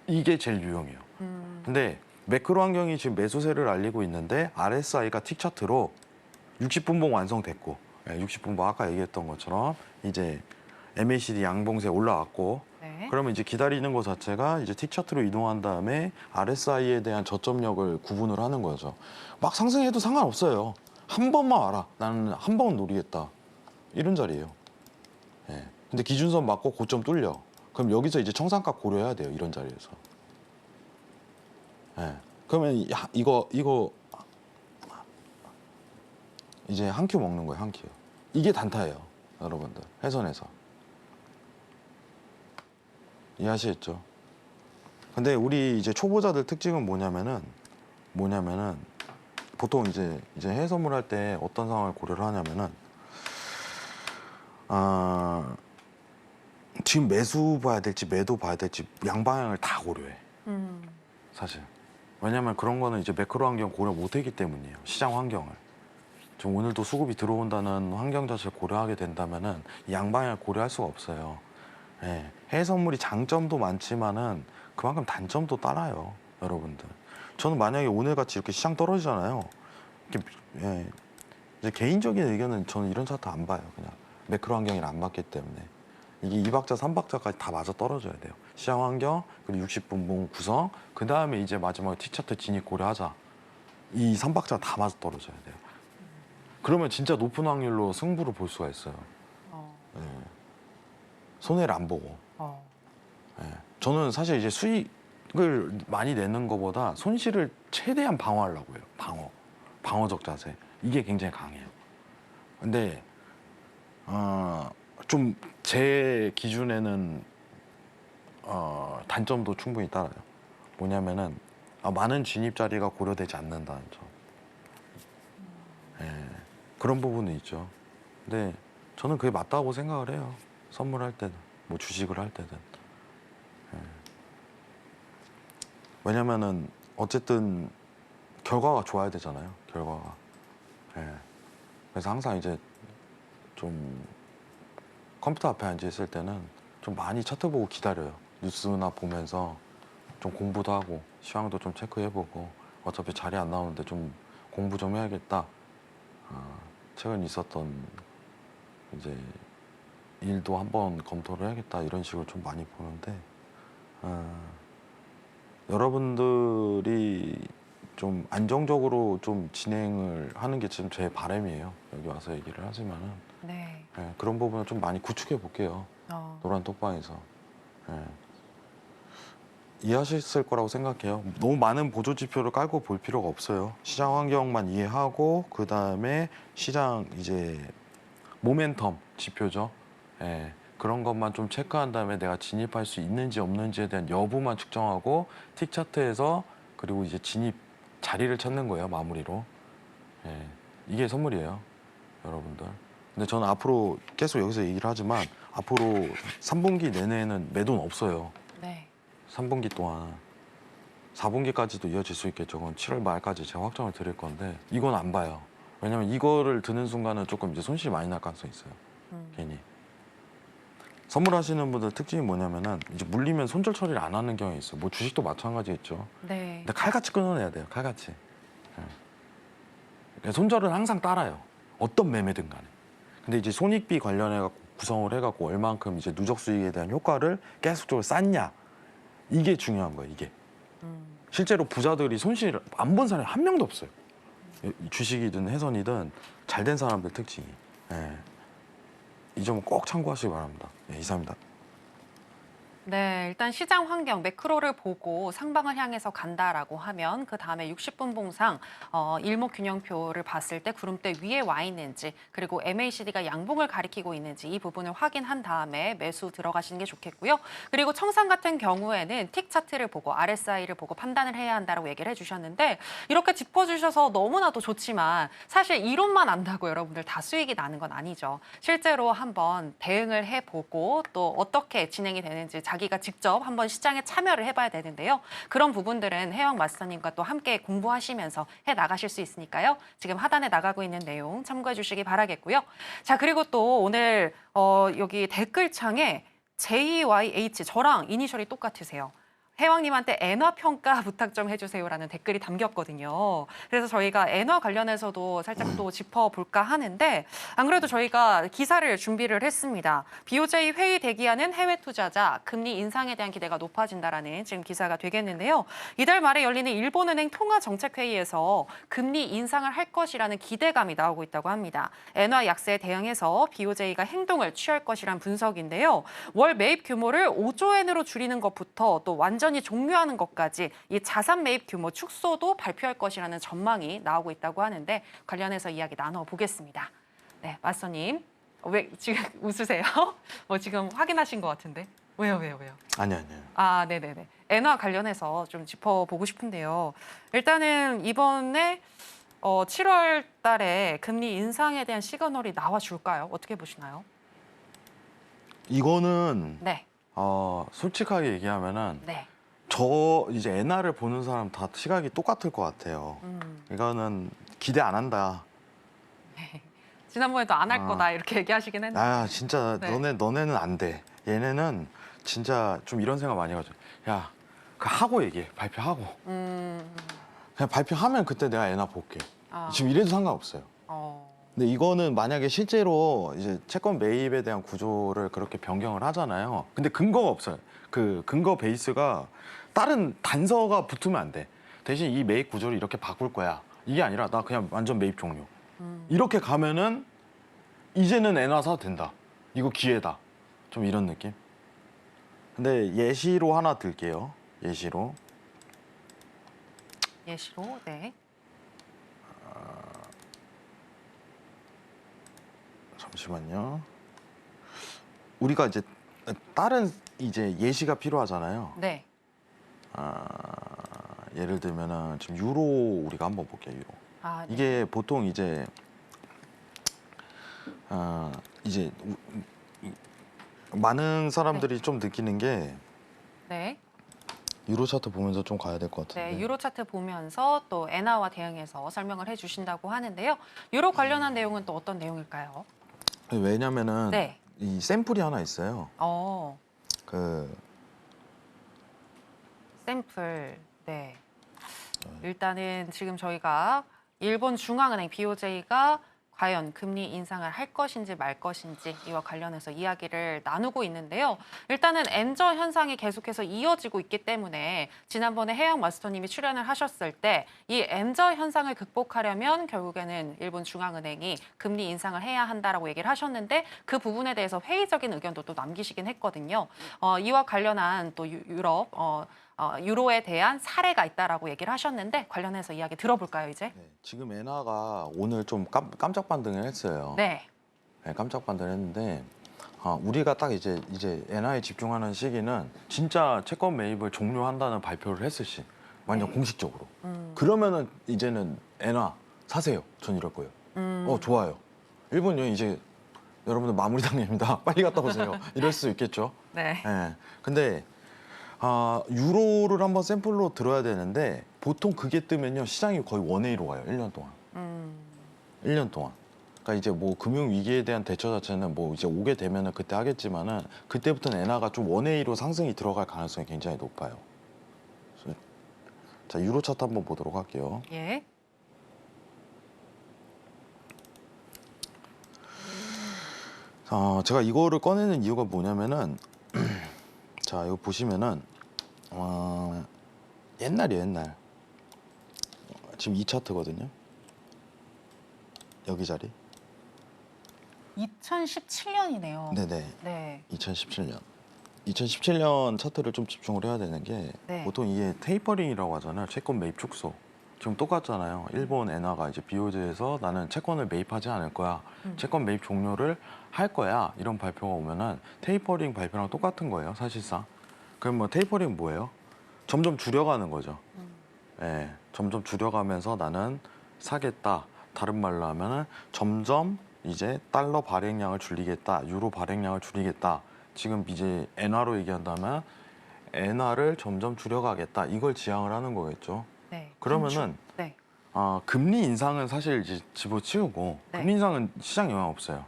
Speaker 3: 이게 제일 유용해요. 근데 매크로 환경이 지금 매수세를 알리고 있는데 RSI가 틱 차트로 60분봉 완성됐고 60분봉 아까 얘기했던 것처럼 이제 MACD 양봉세 올라왔고
Speaker 2: 네.
Speaker 3: 그러면 이제 기다리는 것 자체가 이제 틱 차트로 이동한 다음에 RSI에 대한 저점력을 구분을 하는 거죠. 막 상승해도 상관없어요. 한 번만 와라. 나는 한 번 노리겠다. 이런 자리예요. 예. 근데 기준선 맞고 고점 뚫려. 그럼 여기서 이제 청산가 고려해야 돼요. 이런 자리에서. 예. 그러면 이거 이제 한 큐 먹는 거예요. 한 큐. 이게 단타예요. 여러분들. 회선에서. 이해하시겠죠? 근데 우리 이제 초보자들 특징은 뭐냐면은 보통 이제 해외 선물할 때 어떤 상황을 고려를 하냐면은 지금 매수 봐야 될지 매도 봐야 될지 양방향을 다 고려해. 사실. 왜냐면 그런 거는 이제 매크로 환경 고려 못 하기 때문이에요. 시장 환경을. 지금 오늘도 수급이 들어온다는 환경 자체를 고려하게 된다면은 양방향을 고려할 수가 없어요. 예. 해외 선물이 장점도 많지만은 그만큼 단점도 따라요, 여러분들. 저는 만약에 오늘 같이 이렇게 시장 떨어지잖아요. 이제 개인적인 의견은 저는 이런 차트 안 봐요, 그냥. 매크로 환경이랑 안 맞기 때문에. 이게 2박자, 3박자까지 다 맞아 떨어져야 돼요. 시장 환경, 그리고 60분봉 구성, 그 다음에 이제 마지막에 T차트 진입 고려하자. 이 3박자 다 맞아 떨어져야 돼요. 그러면 진짜 높은 확률로 승부를 볼 수가 있어요. 예. 손해를 안 보고. 예. 저는 사실 이제 수익을 많이 내는 것보다 손실을 최대한 방어하려고 해요. 방어적 자세. 이게 굉장히 강해요. 근데 좀 제 기준에는 단점도 충분히 따라요. 뭐냐면은 많은 진입 자리가 고려되지 않는다는 점. 예. 그런 부분은 있죠. 근데 저는 그게 맞다고 생각을 해요. 선물할 때든 뭐 주식을 할 때든. 예. 왜냐면은 어쨌든 결과가 좋아야 되잖아요. 결과가. 예. 그래서 항상 이제 좀 컴퓨터 앞에 앉아 있을 때는 좀 많이 차트 보고 기다려요. 뉴스나 보면서 좀 공부도 하고 시황도 좀 체크해보고 어차피 자리 안 나오는데 좀 공부 좀 해야겠다. 최근 있었던 이제 일도 한번 검토를 해야겠다 이런 식으로 좀 많이 보는데 여러분들이 좀 안정적으로 좀 진행을 하는 게 지금 제 바람이에요. 여기 와서 얘기를 하지만은
Speaker 2: 네.
Speaker 3: 예, 그런 부분을 좀 많이 구축해 볼게요. 노란 톡방에서 예. 이해하셨을 거라고 생각해요. 너무 많은 보조 지표를 깔고 볼 필요가 없어요. 시장 환경만 이해하고 그 다음에 시장 이제 모멘텀 지표죠. 예, 그런 것만 좀 체크한 다음에 내가 진입할 수 있는지 없는지에 대한 여부만 측정하고 틱 차트에서 그리고 이제 진입 자리를 찾는 거예요. 마무리로. 예, 이게 선물이에요, 여러분들. 근데 저는 앞으로 계속 여기서 얘기를 하지만 앞으로 3분기 내내에는 매도는 없어요.
Speaker 2: 네.
Speaker 3: 3분기 동안 4분기까지도 이어질 수 있겠죠. 그건 7월 말까지 제가 확정을 드릴 건데 이건 안 봐요. 왜냐면 이거를 드는 순간은 조금 이제 손실이 많이 날 가능성이 있어요. 괜히. 선물하시는 분들 특징이 뭐냐면은 이제 물리면 손절 처리를 안 하는 경향이 있어요. 뭐 주식도 마찬가지겠죠.
Speaker 2: 네.
Speaker 3: 근데 칼같이 끊어내야 돼요. 칼같이. 예. 손절은 항상 따라요. 어떤 매매든 간에. 근데 이제 손익비 관련해 갖고 구성을 해갖고 얼만큼 이제 누적 수익에 대한 효과를 계속적으로 쌓냐 이게 중요한 거예요. 이게 실제로 부자들이 손실 안 본 사람이 한 명도 없어요. 주식이든 해선이든 잘 된 사람들 특징이. 예. 이 점은 꼭 참고하시기 바랍니다. 예, 이상입니다.
Speaker 2: 네, 일단 시장 환경 매크로를 보고 상방을 향해서 간다라고 하면 그 다음에 60분 봉상 일목균형표를 봤을 때 구름대 위에 와 있는지 그리고 MACD가 양봉을 가리키고 있는지 이 부분을 확인한 다음에 매수 들어가시는 게 좋겠고요. 그리고 청산 같은 경우에는 틱 차트를 보고 RSI를 보고 판단을 해야 한다고 얘기를 해주셨는데 이렇게 짚어주셔서 너무나도 좋지만 사실 이론만 안다고 여러분들 다 수익이 나는 건 아니죠. 실제로 한번 대응을 해보고 또 어떻게 진행이 되는지 자기가 직접 한번 시장에 참여를 해봐야 되는데요. 그런 부분들은 혜영 마스터님과 또 함께 공부하시면서 해 나가실 수 있으니까요. 지금 하단에 나가고 있는 내용 참고해 주시기 바라겠고요. 자, 그리고 또 오늘 여기 댓글창에 JYH 저랑 이니셜이 똑같으세요. 혜왕님한테 엔화 평가 부탁 좀 해주세요라는 댓글이 담겼거든요. 그래서 저희가 엔화 관련해서도 살짝 또 짚어볼까 하는데 안 그래도 저희가 기사를 준비를 했습니다. BOJ 회의 대기하는 해외 투자자 금리 인상에 대한 기대가 높아진다라는 지금 기사가 되겠는데요. 이달 말에 열리는 일본은행 통화정책회의에서 금리 인상을 할 것이라는 기대감이 나오고 있다고 합니다. 엔화 약세에 대응해서 BOJ가 행동을 취할 것이란 분석인데요. 월 매입 규모를 5조 엔으로 줄이는 것부터 또 완전히 종료하는 것까지 이 자산 매입 규모 축소도 발표할 것이라는 전망이 나오고 있다고 하는데 관련해서 이야기 나눠보겠습니다. 네, 마스터님. 왜 지금 웃으세요? 뭐 지금 확인하신 것 같은데. 왜요?
Speaker 3: 아니요.
Speaker 2: 아, 네네네. 엔화 관련해서 좀 짚어보고 싶은데요. 일단은 이번에 7월 달에 금리 인상에 대한 시그널이 나와줄까요? 어떻게 보시나요?
Speaker 3: 이거는
Speaker 2: 네.
Speaker 3: 솔직하게 얘기하면은
Speaker 2: 네.
Speaker 3: 저 이제 엔화를 보는 사람 다 시각이 똑같을 것 같아요. 이거는 기대 안 한다.
Speaker 2: 지난번에도 안 할 거다 이렇게 얘기하시긴 했는데.
Speaker 3: 아 진짜
Speaker 2: 네.
Speaker 3: 너네는 안 돼. 얘네는 진짜 좀 이런 생각 많이 가죠. 야, 그 하고 얘기해. 발표하고. 그냥 발표하면 그때 내가 엔화 볼게.
Speaker 2: 아.
Speaker 3: 지금 이래도 상관없어요. 근데 이거는 만약에 실제로 이제 채권 매입에 대한 구조를 그렇게 변경을 하잖아요. 근데 근거가 없어요. 그 근거 베이스가 다른 단서가 붙으면 안 돼. 대신 이 매입 구조를 이렇게 바꿀 거야. 이게 아니라 나 그냥 완전 매입 종료. 이렇게 가면은 이제는 엔화 사도 된다. 이거 기회다. 좀 이런 느낌. 근데 예시로 하나 들게요. 예시로.
Speaker 2: 네.
Speaker 3: 잠시만요. 우리가 이제 다른 이제 예시가 필요하잖아요.
Speaker 2: 네.
Speaker 3: 예를 들면은 지금 유로 우리가 한번 볼게요. 유로.
Speaker 2: 아, 네.
Speaker 3: 이게 보통 이제 이제 많은 사람들이 좀 느끼는 게
Speaker 2: 네.
Speaker 3: 유로 차트 보면서 좀 가야 될 것 같은데.
Speaker 2: 네, 유로 차트 보면서 또 엔화와 대응해서 설명을 해주신다고 하는데요. 유로 관련한 내용은 또 어떤 내용일까요?
Speaker 3: 왜냐면은
Speaker 2: 네.
Speaker 3: 이 샘플이 하나 있어요.
Speaker 2: 어,
Speaker 3: 그
Speaker 2: 샘플. 네. 일단은 지금 저희가 일본 중앙은행 BOJ가 과연 금리 인상을 할 것인지 말 것인지 이와 관련해서 이야기를 나누고 있는데요. 일단은 엔저 현상이 계속해서 이어지고 있기 때문에 지난번에 해양 마스터님이 출연을 하셨을 때 이 엔저 현상을 극복하려면 결국에는 일본 중앙은행이 금리 인상을 해야 한다라고 얘기를 하셨는데 그 부분에 대해서 회의적인 의견도 또 남기시긴 했거든요. 이와 관련한 또 유럽 유로에 대한 사례가 있다라고 얘기를 하셨는데 관련해서 이야기 들어볼까요, 이제?
Speaker 3: 네, 지금 엔화가 오늘 좀 깜짝 반등을 했어요.
Speaker 2: 네.
Speaker 3: 네, 깜짝 반등을 했는데 우리가 딱 이제 엔화에 집중하는 시기는 진짜 채권 매입을 종료한다는 발표를 했을 시, 완전
Speaker 2: 네.
Speaker 3: 공식적으로. 그러면은 이제는 엔화 사세요. 전 이럴 거예요. 좋아요. 일본 여행 이제 여러분들 마무리 단계입니다. 빨리 갔다 오세요. 이럴 수 있겠죠.
Speaker 2: 네.
Speaker 3: 네. 근데 유로를 한번 샘플로 들어야 되는데 보통 그게 뜨면요 시장이 거의 원웨이로 가요. 1년 동안. 1년 동안. 그러니까 이제 뭐 금융 위기에 대한 대처 자체는 뭐 이제 오게 되면은 그때 하겠지만은 그때부터는 엔화가 좀 원웨이로 상승이 들어갈 가능성이 굉장히 높아요. 자, 유로 차트 한번 보도록 할게요.
Speaker 2: 예.
Speaker 3: 제가 이거를 꺼내는 이유가 뭐냐면은 자, 이거 보시면은 옛날이에요, 옛날. 지금 이 차트거든요. 여기 자리.
Speaker 2: 2017년이네요.
Speaker 3: 네네.
Speaker 2: 네.
Speaker 3: 2017년. 2017년 차트를 좀 집중을 해야 되는 게
Speaker 2: 네.
Speaker 3: 보통 이게 테이퍼링이라고 하잖아요. 채권 매입 축소. 지금 똑같잖아요. 일본 엔화가 이제 BOJ에서 나는 채권을 매입하지 않을 거야. 채권 매입 종료를 할 거야. 이런 발표가 오면은 테이퍼링 발표랑 똑같은 거예요. 사실상. 그럼 뭐 테이퍼링 뭐예요? 점점 줄여가는 거죠. 예, 점점 줄여가면서 나는 사겠다. 다른 말로 하면은 점점 이제 달러 발행량을 줄이겠다. 유로 발행량을 줄이겠다. 지금 이제 엔화로 얘기한다면 엔화를 점점 줄여가겠다. 이걸 지향을 하는 거겠죠.
Speaker 2: 네.
Speaker 3: 그러면은
Speaker 2: 네.
Speaker 3: 금리 인상은 사실 이제 집어치우고
Speaker 2: 네.
Speaker 3: 금리 인상은 시장 영향 없어요.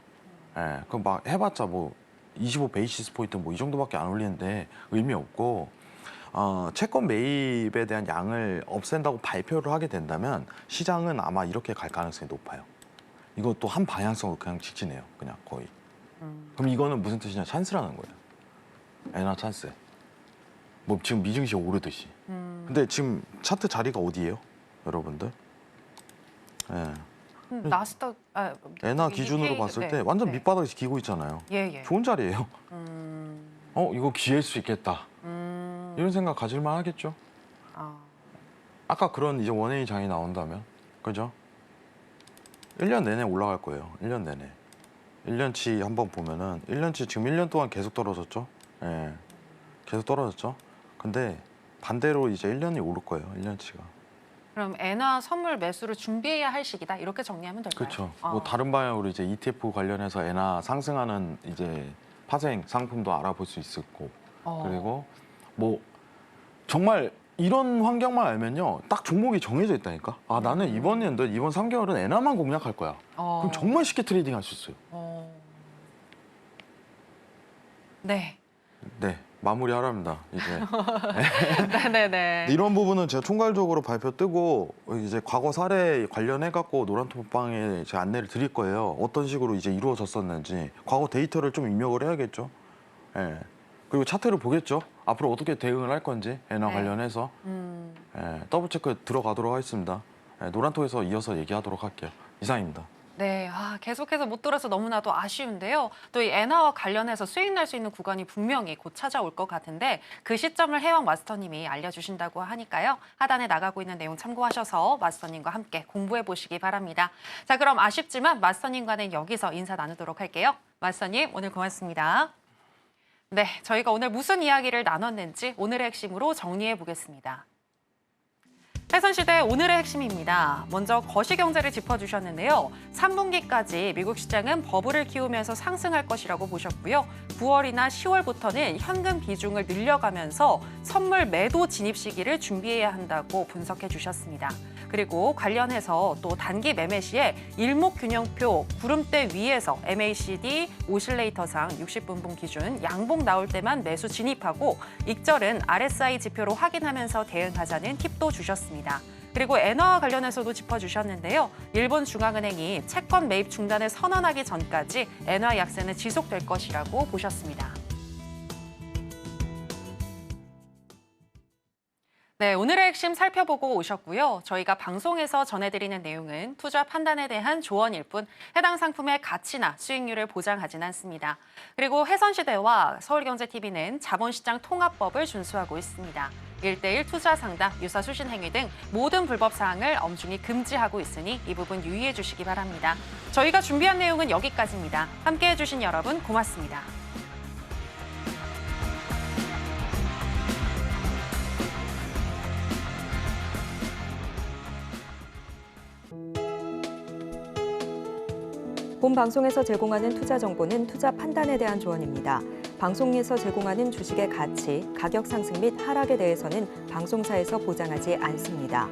Speaker 3: 예, 그럼 막 해봤자 뭐 25 베이시스 포인트 뭐 이 정도밖에 안 올리는데 의미 없고 채권 매입에 대한 양을 없앤다고 발표를 하게 된다면 시장은 아마 이렇게 갈 가능성이 높아요. 이것도 한 방향성으로 그냥 직진해요. 그냥 거의. 그럼 이거는 무슨 뜻이냐? 찬스라는 거예요. 엔화 찬스. 뭐 지금 미증시 오르듯이. 근데 지금 차트 자리가 어디예요? 여러분들? 예.
Speaker 2: 나스닥
Speaker 3: 엔화 기준으로 봤을
Speaker 2: 네.
Speaker 3: 때 완전
Speaker 2: 네.
Speaker 3: 밑바닥에서 기고 있잖아요.
Speaker 2: 예, 예.
Speaker 3: 좋은 자리예요.
Speaker 2: 음.
Speaker 3: 이거 기회일 수 있겠다. 이런 생각 가질만 하겠죠.
Speaker 2: 아.
Speaker 3: 아까 그런 이제 원웨이 장이 나온다면, 그죠? 1년 내내 올라갈 거예요. 1년 내내. 1년치 한번 보면은 1년치 지금 1년 동안 계속 떨어졌죠. 예. 계속 떨어졌죠. 근데 반대로 이제 1년이 오를 거예요. 1년치가.
Speaker 2: 그럼 엔화 선물 매수를 준비해야 할 시기다. 이렇게 정리하면 될까요?
Speaker 3: 그렇죠. 뭐 다른 방향으로 이제 ETF 관련해서 엔화 상승하는 이제 파생 상품도 알아볼 수 있을 거고. 그리고 뭐 정말 이런 환경만 알면요, 딱 종목이 정해져 있다니까. 나는 이번 3개월은 엔화만 공략할 거야. 그럼 정말 쉽게 트레이딩 할 수 있어요.
Speaker 2: 네.
Speaker 3: 네, 마무리하랍니다. 이제
Speaker 2: 네네네.
Speaker 3: 이런 부분은 제가 총괄적으로 발표 뜨고 이제 과거 사례 관련해 갖고 노란톡방에 제가 안내를 드릴 거예요. 어떤 식으로 이제 이루어졌었는지 과거 데이터를 좀 입력을 해야겠죠. 예. 그리고 차트를 보겠죠. 앞으로 어떻게 대응을 할 건지 엔화
Speaker 2: 네.
Speaker 3: 관련해서 더블 체크 들어가도록 하겠습니다. 노란톡에서 이어서 얘기하도록 할게요. 이상입니다.
Speaker 2: 네, 계속해서 못 들어서 너무나도 아쉬운데요. 또 이 엔화와 관련해서 수익 날 수 있는 구간이 분명히 곧 찾아올 것 같은데 그 시점을 해왕 마스터님이 알려주신다고 하니까요. 하단에 나가고 있는 내용 참고하셔서 마스터님과 함께 공부해 보시기 바랍니다. 자, 그럼 아쉽지만 마스터님과는 여기서 인사 나누도록 할게요. 마스터님, 오늘 고맙습니다. 네, 저희가 오늘 무슨 이야기를 나눴는지 오늘의 핵심으로 정리해 보겠습니다. 해선시대 오늘의 핵심입니다. 먼저 거시경제를 짚어주셨는데요. 3분기까지 미국 시장은 버블을 키우면서 상승할 것이라고 보셨고요. 9월이나 10월부터는 현금 비중을 늘려가면서 선물 매도 진입 시기를 준비해야 한다고 분석해 주셨습니다. 그리고 관련해서 또 단기 매매 시에 일목균형표 구름대 위에서 MACD 오실레이터상 60분봉 기준 양봉 나올 때만 매수 진입하고 익절은 RSI 지표로 확인하면서 대응하자는 팁도 주셨습니다. 그리고 엔화와 관련해서도 짚어주셨는데요. 일본 중앙은행이 채권 매입 중단을 선언하기 전까지 엔화 약세는 지속될 것이라고 보셨습니다. 네, 오늘의 핵심 살펴보고 오셨고요. 저희가 방송에서 전해드리는 내용은 투자 판단에 대한 조언일 뿐 해당 상품의 가치나 수익률을 보장하진 않습니다. 그리고 해선시대와 서울경제TV는 자본시장 통합법을 준수하고 있습니다. 1:1 투자 상담, 유사 수신 행위 등 모든 불법 사항을 엄중히 금지하고 있으니 이 부분 유의해 주시기 바랍니다. 저희가 준비한 내용은 여기까지입니다. 함께해 주신 여러분 고맙습니다.
Speaker 1: 본 방송에서 제공하는 투자 정보는 투자 판단에 대한 조언입니다. 방송에서 제공하는 주식의 가치, 가격 상승 및 하락에 대해서는 방송사에서 보장하지 않습니다.